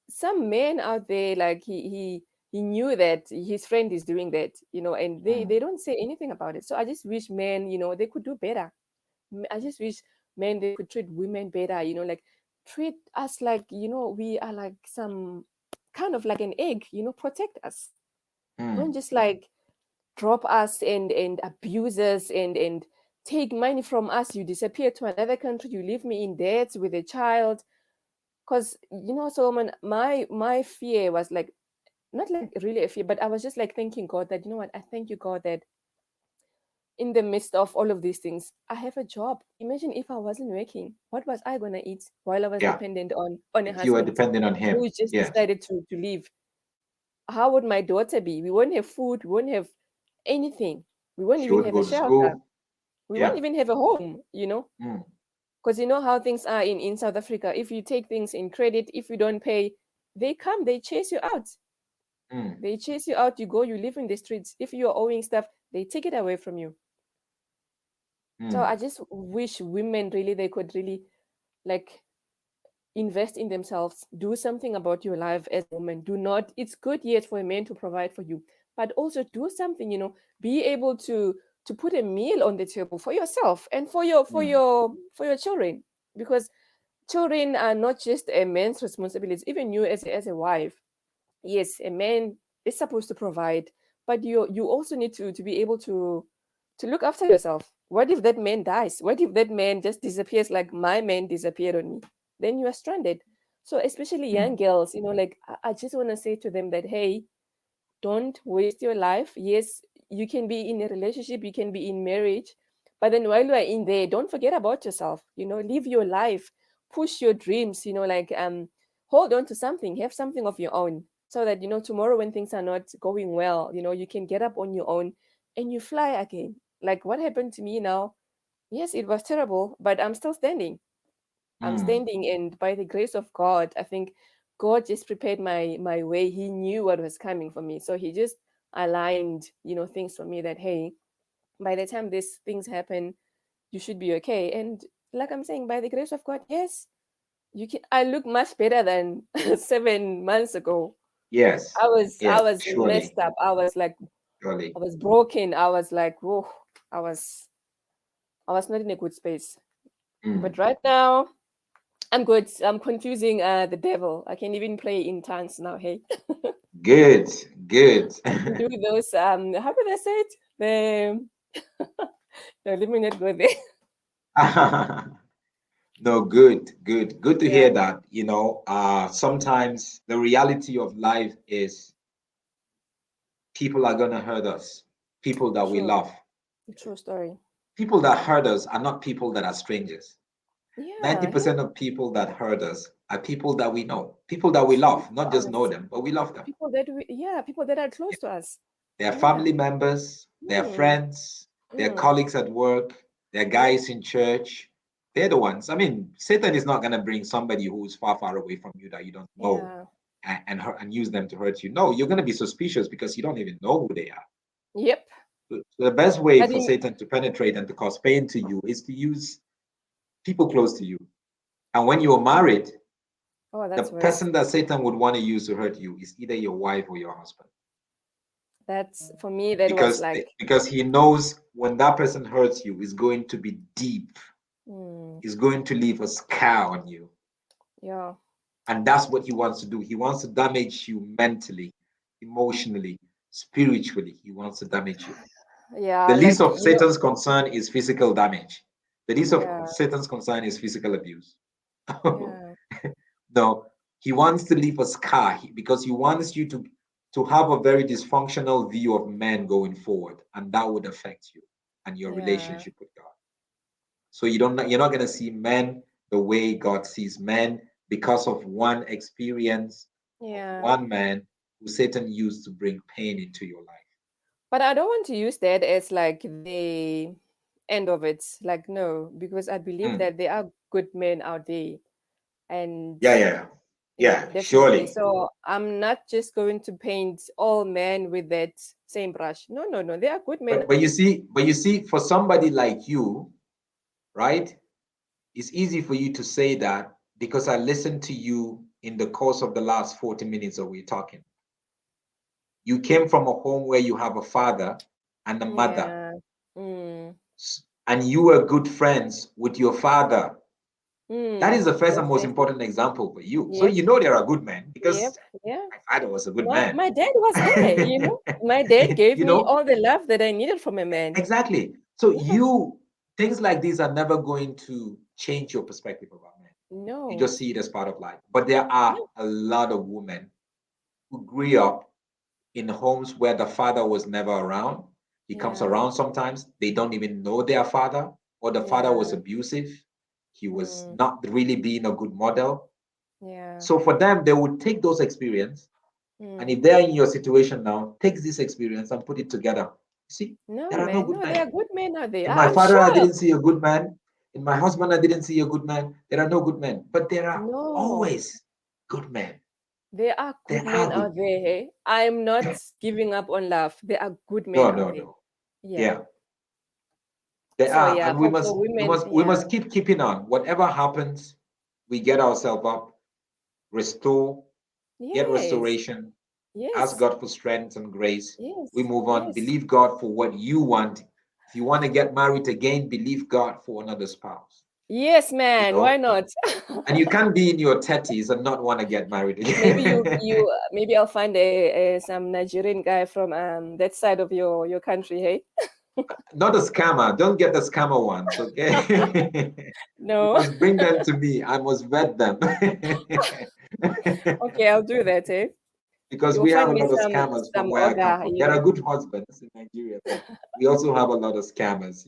Speaker 4: some men out there, like, he knew that his friend is doing that, and they
Speaker 3: Mm,
Speaker 4: don't say anything about it. So I just wish men, they could do better. I just wish men, they could treat women better, like, treat us like, we are like some kind of like an egg, protect us. Don't
Speaker 3: mm,
Speaker 4: just like drop us and abuse us and take money from us. You disappear to another country, you leave me in debt with a child. Because, Solomon, my fear was like, not like really a fear, but I was just like thanking God that, what, I thank you, God, that in the midst of all of these things, I have a job. Imagine if I wasn't working, what was I gonna eat while I was
Speaker 3: yeah.
Speaker 4: dependent on a
Speaker 3: If you are
Speaker 4: husband
Speaker 3: dependent on
Speaker 4: who
Speaker 3: him.
Speaker 4: just
Speaker 3: Yes.
Speaker 4: decided to leave? how would my daughter be? We won't have food, we won't have anything. We won't
Speaker 3: She
Speaker 4: even
Speaker 3: would
Speaker 4: have
Speaker 3: go
Speaker 4: a
Speaker 3: to
Speaker 4: shelter.
Speaker 3: school.
Speaker 4: We won't
Speaker 3: Yeah.
Speaker 4: even have a home,
Speaker 3: Mm,
Speaker 4: Because you know how things are in South Africa. If you take things in credit, if you don't pay, they come, they chase you out.
Speaker 3: mm,
Speaker 4: They chase you out, you go, you live in the streets. If you're owing stuff, they take it away from you. So
Speaker 3: mm,
Speaker 4: I just wish women really, they could really like invest in themselves, do something about your life as a woman. Do not, it's good yet for a man to provide for you, but also do something, be able to put a meal on the table for yourself and for your for
Speaker 3: mm,
Speaker 4: your for your children, because children are not just a man's responsibility. Even you as a wife, yes, a man is supposed to provide, but you also need to be able to look after yourself. What if that man dies? What if that man just disappears like my man disappeared on me? Then you are stranded. So especially young
Speaker 3: mm,
Speaker 4: girls, like I just want to say to them that, hey, don't waste your life. Yes, you can be in a relationship, you can be in marriage, but then while you are in there, don't forget about yourself. Live your life, push your dreams. Hold on to something, have something of your own, so that tomorrow when things are not going well, you can get up on your own and you fly again. Like what happened to me now? Yes, it was terrible, but I'm still standing. I'm
Speaker 3: mm,
Speaker 4: standing, and by the grace of God, I think God just prepared my way. He knew what was coming for me, so He just aligned, things for me that, hey, by the time these things happen, you should be okay. And like I'm saying, by the grace of God, yes, you can. I look much better than 7 months ago.
Speaker 3: yes.
Speaker 4: I
Speaker 3: Yes.
Speaker 4: was
Speaker 3: Surely.
Speaker 4: messed up. I was like, I
Speaker 3: Surely.
Speaker 4: was broken. I was like, whoa, I was I was not in a good space.
Speaker 3: Mm.
Speaker 4: But right now, I'm good. I'm confusing the devil. I can even play in tongues now. Hey,
Speaker 3: Good. Good.
Speaker 4: I can do those. How did I say it? The no, let me not go there.
Speaker 3: No, good, good, good to
Speaker 4: Yeah,
Speaker 3: hear that. Sometimes the reality of life is people are gonna hurt us, people that we
Speaker 4: true,
Speaker 3: love.
Speaker 4: true story.
Speaker 3: People that hurt us are not people that are strangers.
Speaker 4: Yeah, hey,
Speaker 3: 90% of people that hurt us are people that we know, people that we
Speaker 4: close
Speaker 3: love,
Speaker 4: to
Speaker 3: not just know
Speaker 4: us.
Speaker 3: them, but we love them.
Speaker 4: People that are close to us.
Speaker 3: Their
Speaker 4: Yeah.
Speaker 3: family members, their
Speaker 4: Mm,
Speaker 3: friends, their
Speaker 4: mm,
Speaker 3: colleagues at work, their
Speaker 4: yep.
Speaker 3: guys in church. They're the ones. I mean, Satan is not going to bring somebody who's far, far away from you that you don't know
Speaker 4: Yeah.
Speaker 3: and use them to hurt you. No, you're going to be suspicious because you don't even know who they are.
Speaker 4: Yep.
Speaker 3: So the best way
Speaker 4: But
Speaker 3: for
Speaker 4: in
Speaker 3: Satan to penetrate and to cause pain to you is to use people close to you. And when you're married,
Speaker 4: oh,
Speaker 3: the
Speaker 4: that's worse.
Speaker 3: person that Satan would want to use to hurt you is either your wife or your husband.
Speaker 4: That's for me. That was
Speaker 3: because
Speaker 4: like,
Speaker 3: because he knows when that person hurts you is going to be deep,
Speaker 4: mm,
Speaker 3: is going to leave a scar on you,
Speaker 4: yeah,
Speaker 3: and that's what he wants to do. He wants to damage you mentally, emotionally, spiritually. He wants to damage you. The
Speaker 4: yeah.
Speaker 3: least
Speaker 4: Like
Speaker 3: of Satan's concern is physical damage. The least of
Speaker 4: yeah,
Speaker 3: Satan's concern is physical abuse.
Speaker 4: yeah,
Speaker 3: No, he wants to leave a scar because he wants you to have a very dysfunctional view of men going forward, and that would affect you and your
Speaker 4: yeah,
Speaker 3: relationship with God. So you're not going to see men the way God sees men because of one experience of
Speaker 4: yeah.
Speaker 3: one man who Satan used to bring pain into your life.
Speaker 4: But I don't want to use that as like the end of it. Like, no, because I believe
Speaker 3: Mm.
Speaker 4: that there are good men out there. And
Speaker 3: Yeah, yeah,
Speaker 4: yeah,
Speaker 3: yeah.
Speaker 4: definitely.
Speaker 3: Surely.
Speaker 4: So I'm not just going to paint all men with that same brush. No, no, no. There are good men
Speaker 3: But
Speaker 4: out there.
Speaker 3: you see, for somebody like you, right? It's easy for you to say that because I listened to you in the course of the last 40 minutes that we're talking. You came from a home where you have a father and a mother,
Speaker 4: Yeah. Mm.
Speaker 3: and you were good friends with your father. That is
Speaker 4: Mm.
Speaker 3: the first and most
Speaker 4: Definitely.
Speaker 3: important example for you. So
Speaker 4: Yep.
Speaker 3: you know there are good men
Speaker 4: Yep.
Speaker 3: because
Speaker 4: Yeah.
Speaker 3: my father was a good
Speaker 4: My
Speaker 3: man.
Speaker 4: my dad was there. My dad gave
Speaker 3: You
Speaker 4: me
Speaker 3: know,
Speaker 4: all the love that I needed from a man.
Speaker 3: exactly. So
Speaker 4: Yeah.
Speaker 3: things like these are never going to change your perspective about men. You
Speaker 4: No.
Speaker 3: just see it as part of life. But there are
Speaker 4: No.
Speaker 3: a lot of women who grew up in homes where the father was never around. He comes
Speaker 4: Yeah.
Speaker 3: around sometimes, they don't even know their father, or the father was
Speaker 4: Yeah.
Speaker 3: abusive. He was
Speaker 4: Mm.
Speaker 3: not really being a good model.
Speaker 4: Yeah.
Speaker 3: So for them, they would take those experiences And if they're in your situation now, take this experience and put it together. See,
Speaker 4: No,
Speaker 3: there are no
Speaker 4: man.
Speaker 3: good
Speaker 4: No, they
Speaker 3: men.
Speaker 4: are good men out there.
Speaker 3: In my
Speaker 4: I'm
Speaker 3: father, I
Speaker 4: sure.
Speaker 3: didn't see a good man. In my husband, I didn't see a good man. There are no good men, but there are
Speaker 4: No,
Speaker 3: always good men.
Speaker 4: there are good
Speaker 3: There
Speaker 4: men
Speaker 3: are good
Speaker 4: out
Speaker 3: men.
Speaker 4: there. Hey, I'm not giving up on love. There are good men
Speaker 3: No,
Speaker 4: out
Speaker 3: no,
Speaker 4: there.
Speaker 3: no.
Speaker 4: Yeah.
Speaker 3: Yeah, there
Speaker 4: So
Speaker 3: are,
Speaker 4: yeah,
Speaker 3: and we
Speaker 4: for
Speaker 3: must, we
Speaker 4: women,
Speaker 3: must, we
Speaker 4: yeah.
Speaker 3: must keep keeping on. Whatever happens, we get ourselves up, restore, get
Speaker 4: Yes.
Speaker 3: restoration, ask
Speaker 4: Yes.
Speaker 3: God for strength and grace. We
Speaker 4: Yes.
Speaker 3: move on.
Speaker 4: Yes.
Speaker 3: Believe God for what you want. If you want to get married again, believe God for another spouse.
Speaker 4: Yes,
Speaker 3: You
Speaker 4: man. Why
Speaker 3: know,
Speaker 4: not?
Speaker 3: and you can't be in your 30s and not want to get married
Speaker 4: Maybe
Speaker 3: again.
Speaker 4: maybe I'll find a some Nigerian guy from that side of your country, hey?
Speaker 3: Not a scammer. Don't get the scammer ones, okay? You
Speaker 4: No.
Speaker 3: must bring them to me. I must vet them.
Speaker 4: Okay, I'll do that, eh?
Speaker 3: Because
Speaker 4: You'll
Speaker 3: we have
Speaker 4: find
Speaker 3: a
Speaker 4: me
Speaker 3: lot of
Speaker 4: some
Speaker 3: scammers from
Speaker 4: some
Speaker 3: where I come
Speaker 4: Oga,
Speaker 3: from.
Speaker 4: you
Speaker 3: There are
Speaker 4: know.
Speaker 3: good husbands in Nigeria, but we also have a lot of scammers,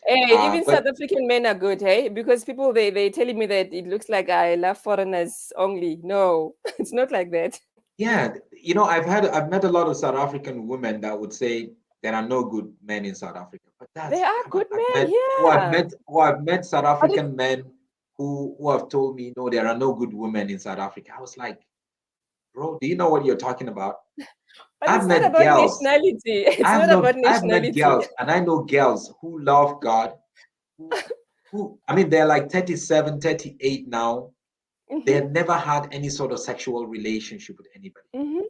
Speaker 4: Hey, even
Speaker 3: But
Speaker 4: South African men are good, hey? Because people they telling me that it looks like I love foreigners only. No, it's not like that.
Speaker 3: yeah, I've met a lot of South African women that would say there are no good men in South Africa. But
Speaker 4: They
Speaker 3: that's
Speaker 4: are
Speaker 3: come on.
Speaker 4: good men, yeah.
Speaker 3: I've met South
Speaker 4: But it,
Speaker 3: African men who have told me no, there are no good women in South Africa. I was like, bro, do you know what you're talking about?
Speaker 4: but
Speaker 3: I've
Speaker 4: it's not
Speaker 3: met
Speaker 4: about
Speaker 3: girls.
Speaker 4: nationality. It's not about
Speaker 3: I've met
Speaker 4: nationality.
Speaker 3: girls, and I know girls who love God, who I mean, they're like 37, 38 now. They
Speaker 4: Hmm.
Speaker 3: had never had any sort of sexual relationship with anybody.
Speaker 4: Hmm.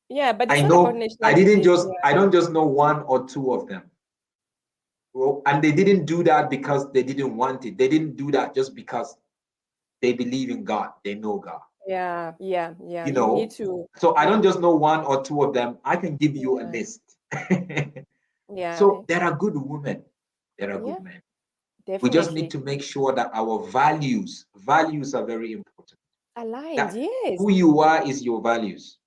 Speaker 4: Yeah, but it's
Speaker 3: I
Speaker 4: not about
Speaker 3: know
Speaker 4: nationality.
Speaker 3: I don't just know one or two of them. Well, and they didn't do that because they didn't want it. They didn't do that just because they believe in God. They know God.
Speaker 4: Yeah, yeah, yeah.
Speaker 3: You
Speaker 4: You need
Speaker 3: know,
Speaker 4: to,
Speaker 3: so I
Speaker 4: yeah,
Speaker 3: don't just know one or two of them. I can give you a
Speaker 4: yeah,
Speaker 3: list.
Speaker 4: yeah,
Speaker 3: So there are good women. There are
Speaker 4: yeah,
Speaker 3: good men. We just need
Speaker 4: definitely.
Speaker 3: to make sure that our values are very important.
Speaker 4: Aligned,
Speaker 3: That
Speaker 4: yes.
Speaker 3: who you are is your values.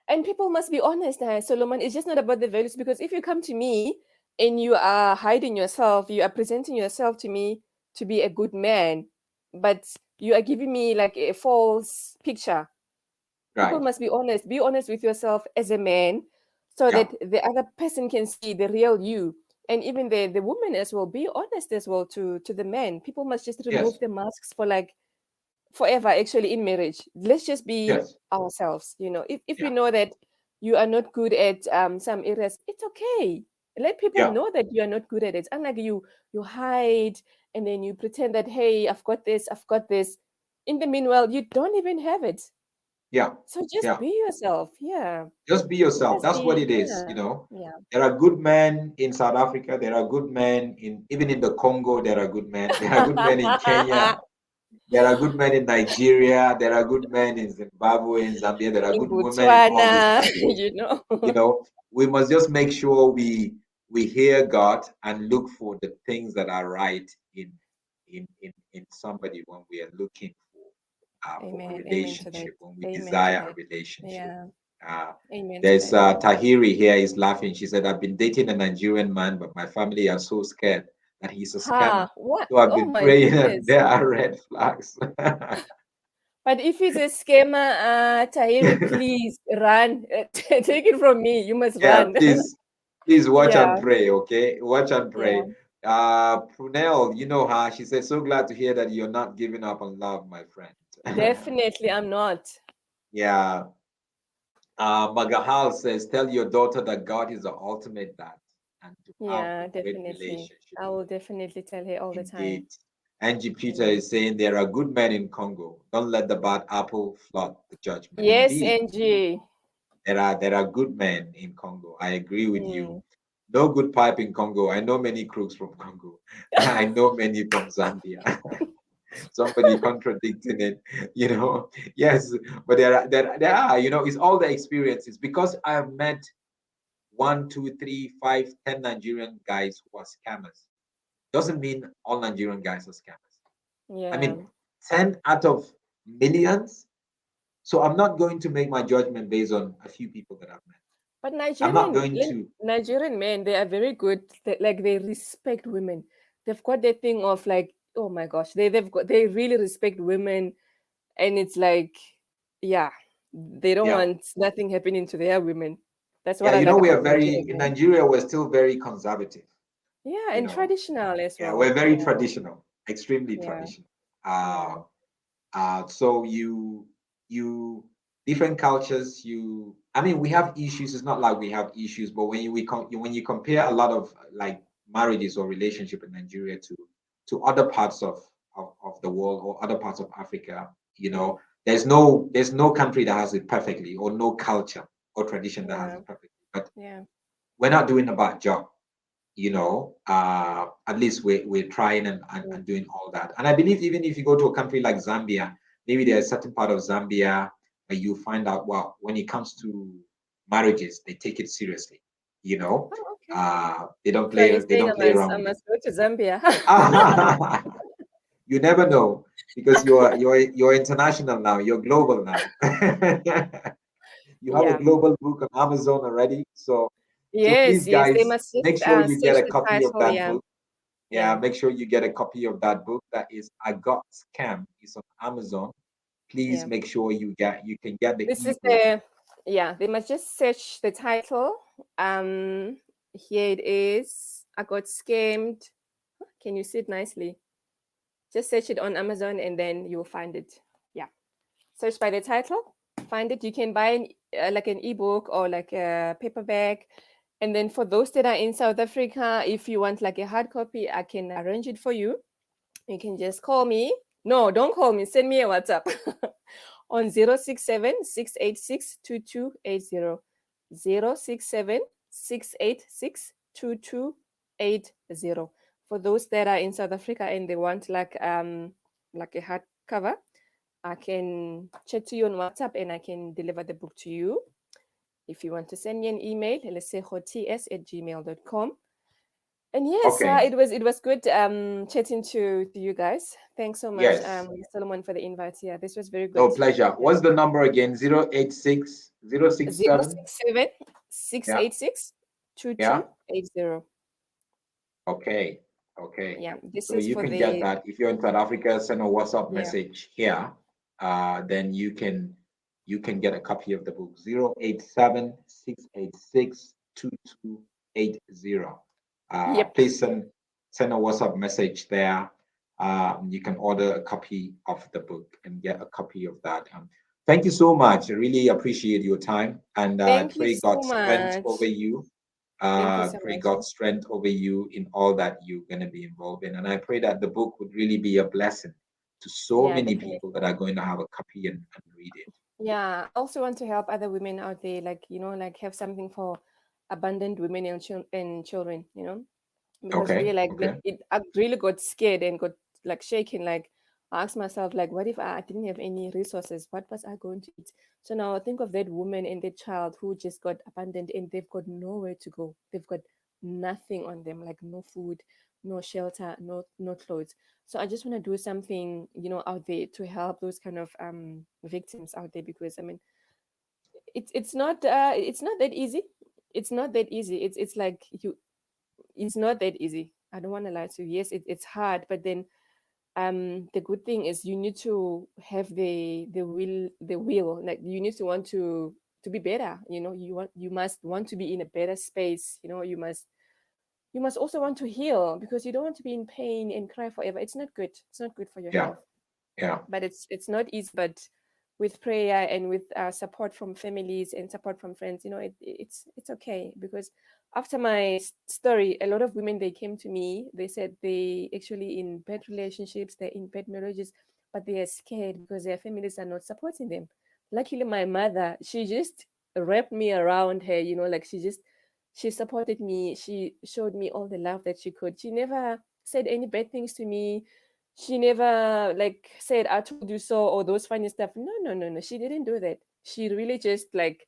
Speaker 4: And people must be honest, Solomon. It's just not about the values because if you come to me and you are hiding yourself, you are presenting yourself to me to be a good man, but you are giving me like a false picture. People
Speaker 3: Right.
Speaker 4: must be honest. Be honest with yourself as a man so
Speaker 3: Yeah.
Speaker 4: that the other person can see the real you. And even the woman as well, be honest as well to the men. People must just remove
Speaker 3: Yes.
Speaker 4: the masks for like forever actually in marriage. Let's just be
Speaker 3: Yes.
Speaker 4: ourselves. If we
Speaker 3: Yeah.
Speaker 4: know that you are not good at some areas, it's okay. Let people
Speaker 3: Yeah.
Speaker 4: know that you are not good at it. Unlike you hide and then you pretend that, hey, I've got this, I've got this. In the meanwhile, you don't even have it.
Speaker 3: Yeah.
Speaker 4: So just
Speaker 3: Yeah.
Speaker 4: be yourself. Yeah.
Speaker 3: Just be yourself.
Speaker 4: Just
Speaker 3: That's what
Speaker 4: be,
Speaker 3: it is.
Speaker 4: yeah. Yeah.
Speaker 3: There are good men in South Africa. There are good men in even in the Congo. There are good men. There are good men in Kenya. There are good men in Nigeria. There are good men in Zimbabwe, in Zambia. There are
Speaker 4: In
Speaker 3: good women in all these
Speaker 4: Botswana,
Speaker 3: places.
Speaker 4: you know.
Speaker 3: We must just make sure we hear God and look for the things that are right in somebody when we are looking for a
Speaker 4: Amen. Amen to that.
Speaker 3: relationship, when we
Speaker 4: Amen to
Speaker 3: desire a
Speaker 4: that.
Speaker 3: relationship.
Speaker 4: Yeah.
Speaker 3: Uh,
Speaker 4: Amen to
Speaker 3: there's
Speaker 4: that.
Speaker 3: Tahiri here is laughing. She said, I've been dating a Nigerian man, but my family are so scared that he's a scammer.
Speaker 4: Ha, what?
Speaker 3: So I've
Speaker 4: Oh
Speaker 3: been
Speaker 4: my
Speaker 3: praying and
Speaker 4: goodness.
Speaker 3: there are red flags.
Speaker 4: But if it's a scammer, Tahiri, please run. Take it from me. You must
Speaker 3: Yeah,
Speaker 4: run.
Speaker 3: please watch and
Speaker 4: Yeah.
Speaker 3: pray, okay? Watch and
Speaker 4: Yeah.
Speaker 3: pray. Prunell, you know her. She said, so glad to hear that you're not giving up on love, my friend.
Speaker 4: Definitely, I'm not.
Speaker 3: Yeah. Magahal says, tell your daughter that God is the ultimate dad and to have a
Speaker 4: Yeah,
Speaker 3: great
Speaker 4: definitely.
Speaker 3: relationship
Speaker 4: I
Speaker 3: with
Speaker 4: will
Speaker 3: him.
Speaker 4: definitely tell her all the time.
Speaker 3: Indeed. Angie Peter
Speaker 4: Amen.
Speaker 3: is saying there are good men in Congo. Don't let the bad apple flood the judgment.
Speaker 4: Yes,
Speaker 3: Indeed.
Speaker 4: Angie.
Speaker 3: There are good men in Congo. I agree with you.
Speaker 4: Mm.
Speaker 3: No good pipe in Congo. I know many crooks from Congo. I know many from Zambia. Somebody contradicting it, Yes, but there are, it's all the experiences because I have met one, two, three, five, 10 Nigerian guys who are scammers. Doesn't mean all Nigerian guys are scammers. I
Speaker 4: Yeah.
Speaker 3: mean, 10 out of millions. So I'm not going to make my judgment based on a few people that I've met.
Speaker 4: But
Speaker 3: I'm not going to.
Speaker 4: Nigerian men, they are very good. Like they respect women. They've got their thing of like, oh my gosh, they really respect women, and it's like, yeah, they don't
Speaker 3: Yeah.
Speaker 4: want nothing happening to their women. That's what
Speaker 3: Yeah,
Speaker 4: I
Speaker 3: you
Speaker 4: like
Speaker 3: know, we are
Speaker 4: about
Speaker 3: very,
Speaker 4: Nigerian
Speaker 3: in
Speaker 4: men.
Speaker 3: Nigeria, we're still very conservative,
Speaker 4: Yeah,
Speaker 3: you
Speaker 4: and
Speaker 3: know.
Speaker 4: traditional as
Speaker 3: Yeah,
Speaker 4: well.
Speaker 3: we're very
Speaker 4: Yeah,
Speaker 3: traditional, extremely
Speaker 4: yeah,
Speaker 3: traditional.
Speaker 4: yeah,
Speaker 3: So you different cultures, I mean, we have issues. It's not like we have issues, but when you compare a lot of like marriages or relationship in Nigeria to other parts of the world or other parts of Africa, you know, there's no country that has it perfectly, or no culture or tradition that has
Speaker 4: yeah,
Speaker 3: it perfectly. But
Speaker 4: yeah.
Speaker 3: we're not doing a bad job, you know. At least we're trying and doing all that. And I believe even if you go to a country like Zambia, maybe there's a certain part of Zambia where you find out, well, when it comes to marriages, they take it seriously, you know.
Speaker 4: Oh, okay.
Speaker 3: They don't
Speaker 4: So you're
Speaker 3: they
Speaker 4: saying
Speaker 3: don't play
Speaker 4: I
Speaker 3: around with
Speaker 4: must go to Zambia?
Speaker 3: it. You never know, because you're international now, you're global now. You have a
Speaker 4: Yeah.
Speaker 3: global book on Amazon already, so please,
Speaker 4: Yes, yes. They
Speaker 3: guys,
Speaker 4: must
Speaker 3: make
Speaker 4: just
Speaker 3: sure you get
Speaker 4: search
Speaker 3: a
Speaker 4: the
Speaker 3: copy of
Speaker 4: title.
Speaker 3: that
Speaker 4: Yeah,
Speaker 3: book. Yeah,
Speaker 4: yeah,
Speaker 3: make sure you get a copy of that book. That is I Got Scam. It's on Amazon. Please
Speaker 4: yeah.
Speaker 3: make sure you can get the
Speaker 4: This is
Speaker 3: ebook.
Speaker 4: yeah, they must just search the title. Here it is. I got scammed. Can you see it nicely? Just search it on Amazon and then you'll find it. Yeah. Search by the title, find it. You can buy like an ebook or like a paperback. And then for those that are in South Africa, if you want like a hard copy, I can arrange it for you. You can just call me. No, don't call me. Send me a WhatsApp on 067 686 2280. 067 686 2280. For those that are in South Africa and they want like a hardcover, I can chat to you on WhatsApp and I can deliver the book to you. If you want to send me an email, let's say hots@gmail.com. And yes,
Speaker 3: Okay.
Speaker 4: it was good chatting to you guys. Thanks so much,
Speaker 3: Yes.
Speaker 4: Solomon, for the invite. Yeah, this was very
Speaker 3: No
Speaker 4: good.
Speaker 3: pleasure. What's the number again? 086 067.
Speaker 4: 067
Speaker 3: Yeah.
Speaker 4: 686
Speaker 3: Yeah.
Speaker 4: 2280.
Speaker 3: Okay. Okay.
Speaker 4: Yeah, this
Speaker 3: So
Speaker 4: is
Speaker 3: you
Speaker 4: for
Speaker 3: can get
Speaker 4: the
Speaker 3: that. If you're in South Africa, send a WhatsApp
Speaker 4: yeah.
Speaker 3: message here. Then you can get a copy of the book. 087 686 2280.
Speaker 4: Yep.
Speaker 3: Please send a WhatsApp message there. You can order a copy of the book and get a copy of that. Thank you so much. I really appreciate your time, and I
Speaker 4: Thank you
Speaker 3: pray
Speaker 4: so
Speaker 3: God's strength
Speaker 4: much.
Speaker 3: over you.
Speaker 4: Thank you so
Speaker 3: Pray
Speaker 4: much.
Speaker 3: God's strength over you in all that you're going to be involved in. And I pray that the book would really be a blessing to so
Speaker 4: Yeah,
Speaker 3: many
Speaker 4: definitely.
Speaker 3: people that are going to have a copy and read it.
Speaker 4: Yeah, I also want to help other women out there, like, like have something for abandoned women and children, because
Speaker 3: Okay.
Speaker 4: really, like,
Speaker 3: Okay.
Speaker 4: I really got scared and got like shaken. Like, I asked myself, like, what if I didn't have any resources? What was I going to eat? So now I think of that woman and that child who just got abandoned and they've got nowhere to go. They've got nothing on them, like no food, no shelter, no clothes. So I just want to do something, out there to help those kind of victims out there, because I mean, it's not that easy. It's not that easy. It's like it's not that easy. I don't want to lie to you. Yes, it's hard, but then the good thing is you need to have the will, like you need to want to be better. You must want to be in a better space. You must also want to heal, because you don't want to be in pain and cry forever. It's not good. It's not good for your
Speaker 3: Yeah.
Speaker 4: health.
Speaker 3: Yeah.
Speaker 4: But it's not easy. But with prayer and with support from families and support from friends, it's okay. Because after my story, a lot of women, they came to me. They said they actually in bad relationships, they're in bad marriages, but they are scared because their families are not supporting them. Luckily, my mother, she just wrapped me around her, like she supported me. She showed me all the love that she could. She never said any bad things to me. She never like said, I told you so, or those funny stuff. No, no, no, no. She didn't do that. She really just like,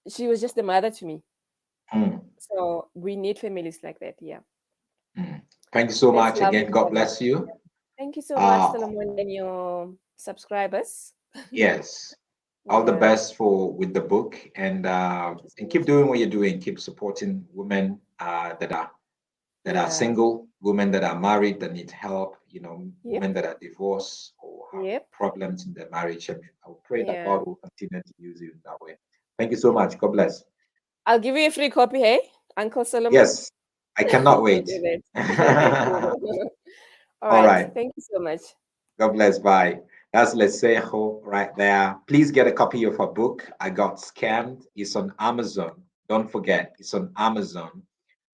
Speaker 4: she was just a mother to me.
Speaker 3: Mm,
Speaker 4: So we need families like that. Yeah.
Speaker 3: mm. Thank you so
Speaker 4: Let's
Speaker 3: much
Speaker 4: love
Speaker 3: again.
Speaker 4: each
Speaker 3: God
Speaker 4: other.
Speaker 3: bless you.
Speaker 4: Thank you so much,
Speaker 3: Uh,
Speaker 4: Solomon, and your subscribers.
Speaker 3: yes. All the
Speaker 4: Yeah.
Speaker 3: best for with the book, and
Speaker 4: Thank you so
Speaker 3: keep
Speaker 4: much.
Speaker 3: doing what you're doing. Keep supporting women that are
Speaker 4: Yeah.
Speaker 3: single, women that are married that need help,
Speaker 4: Yep.
Speaker 3: women that are divorced or
Speaker 4: Yep.
Speaker 3: problems in their marriage. And I pray that
Speaker 4: Yeah.
Speaker 3: God will continue to use you in that way. Thank you so much. God bless.
Speaker 4: I'll give you a free copy, hey, Uncle Solomon?
Speaker 3: Yes, I cannot
Speaker 4: We'll
Speaker 3: wait.
Speaker 4: do that. Okay, cool. All
Speaker 3: All
Speaker 4: right.
Speaker 3: right.
Speaker 4: Thank you so much.
Speaker 3: God bless. Bye. That's Lesejo right there. Please get a copy of her book. I Got Scammed. It's on Amazon. Don't forget, it's on Amazon.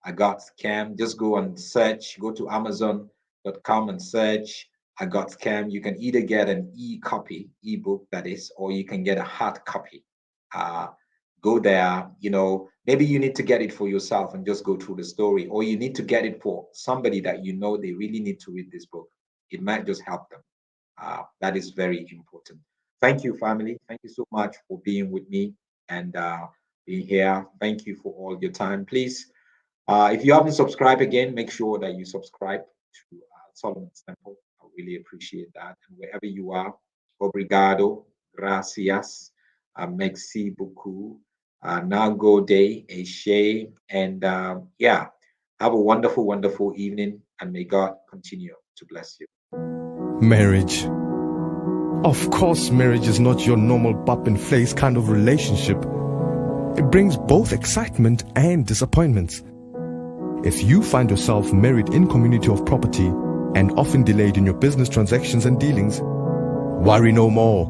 Speaker 3: I Got Scammed. Just go and search. Go to Amazon.com and search I Got Scammed. You can either get an e-copy, ebook that is, or you can get a hard copy. Go there. Maybe you need to get it for yourself and just go through the story, or you need to get it for somebody that you know they really need to read this book. It might just help them. That is very important. Thank you, family. Thank you so much for being with me and being here. Thank you for all your time. Please, if you haven't subscribed again, make sure that you subscribe to Solomon's Temple. I really appreciate that. And wherever you are, obrigado, gracias, merci beaucoup, nago day, eshe, and have a wonderful, wonderful evening, and may God continue to bless you.
Speaker 5: Marriage. Of course, marriage is not your normal pop and place kind of relationship. It brings both excitement and disappointments. If you find yourself married in community of property and often delayed in your business transactions and dealings, worry no more.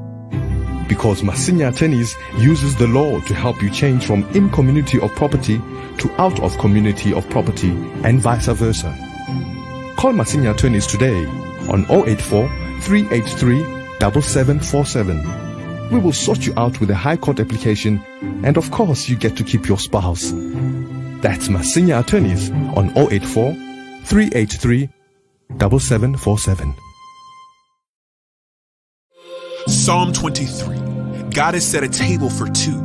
Speaker 5: Because Masinya Attorneys uses the law to help you change from in community of property to out of community of property and vice versa. Call Masinya Attorneys today on 084 383 7747. We will sort you out with a high court application, and of course you get to keep your spouse. That's Masinya Attorneys on 084 383 7747.
Speaker 2: Psalm 23. God has set a table for two.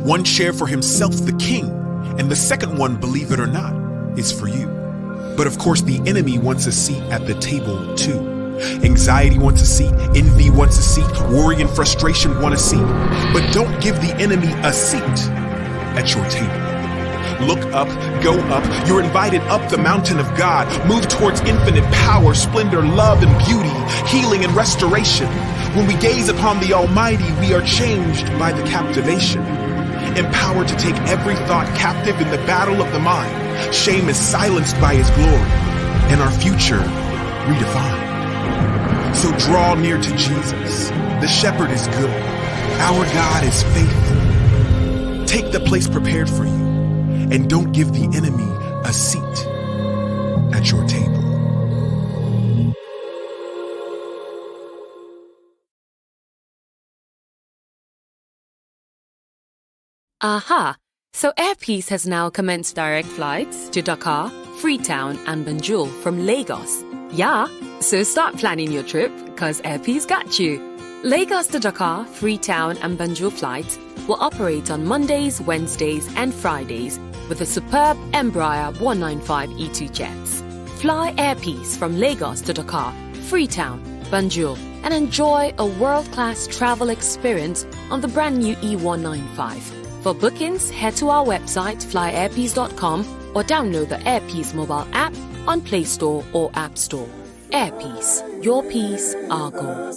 Speaker 2: One chair for himself, the king, and the second one, believe it or not, is for you. But of course, the enemy wants a seat at the table too. Anxiety wants a seat, envy wants a seat, worry and frustration want a seat. But don't give the enemy a seat at your table. Look up, go up. You're invited up the mountain of God. Move towards infinite power, splendor, love, and beauty, healing and restoration. When we gaze upon the Almighty, we are changed by the captivation. Empowered to take every thought captive in the battle of the mind. Shame is silenced by his glory, and our future redefined. So draw near to Jesus. The shepherd is good. Our God is faithful. Take the place prepared for you, and don't give the enemy a seat at your table.
Speaker 1: Aha! So Air Peace has now commenced direct flights to Dakar, Freetown, and Banjul from Lagos. Yeah, so start planning your trip, cause Air Peace got you. Lagos to Dakar, Freetown, and Banjul flights will operate on Mondays, Wednesdays, and Fridays with the superb Embraer 195E2 jets. Fly Air Peace from Lagos to Dakar, Freetown, Banjul, and enjoy a world-class travel experience on the brand new E195. For bookings, head to our website flyairpeace.com or download the AirPeace mobile app on Play Store or App Store. AirPeace, your peace, our goal.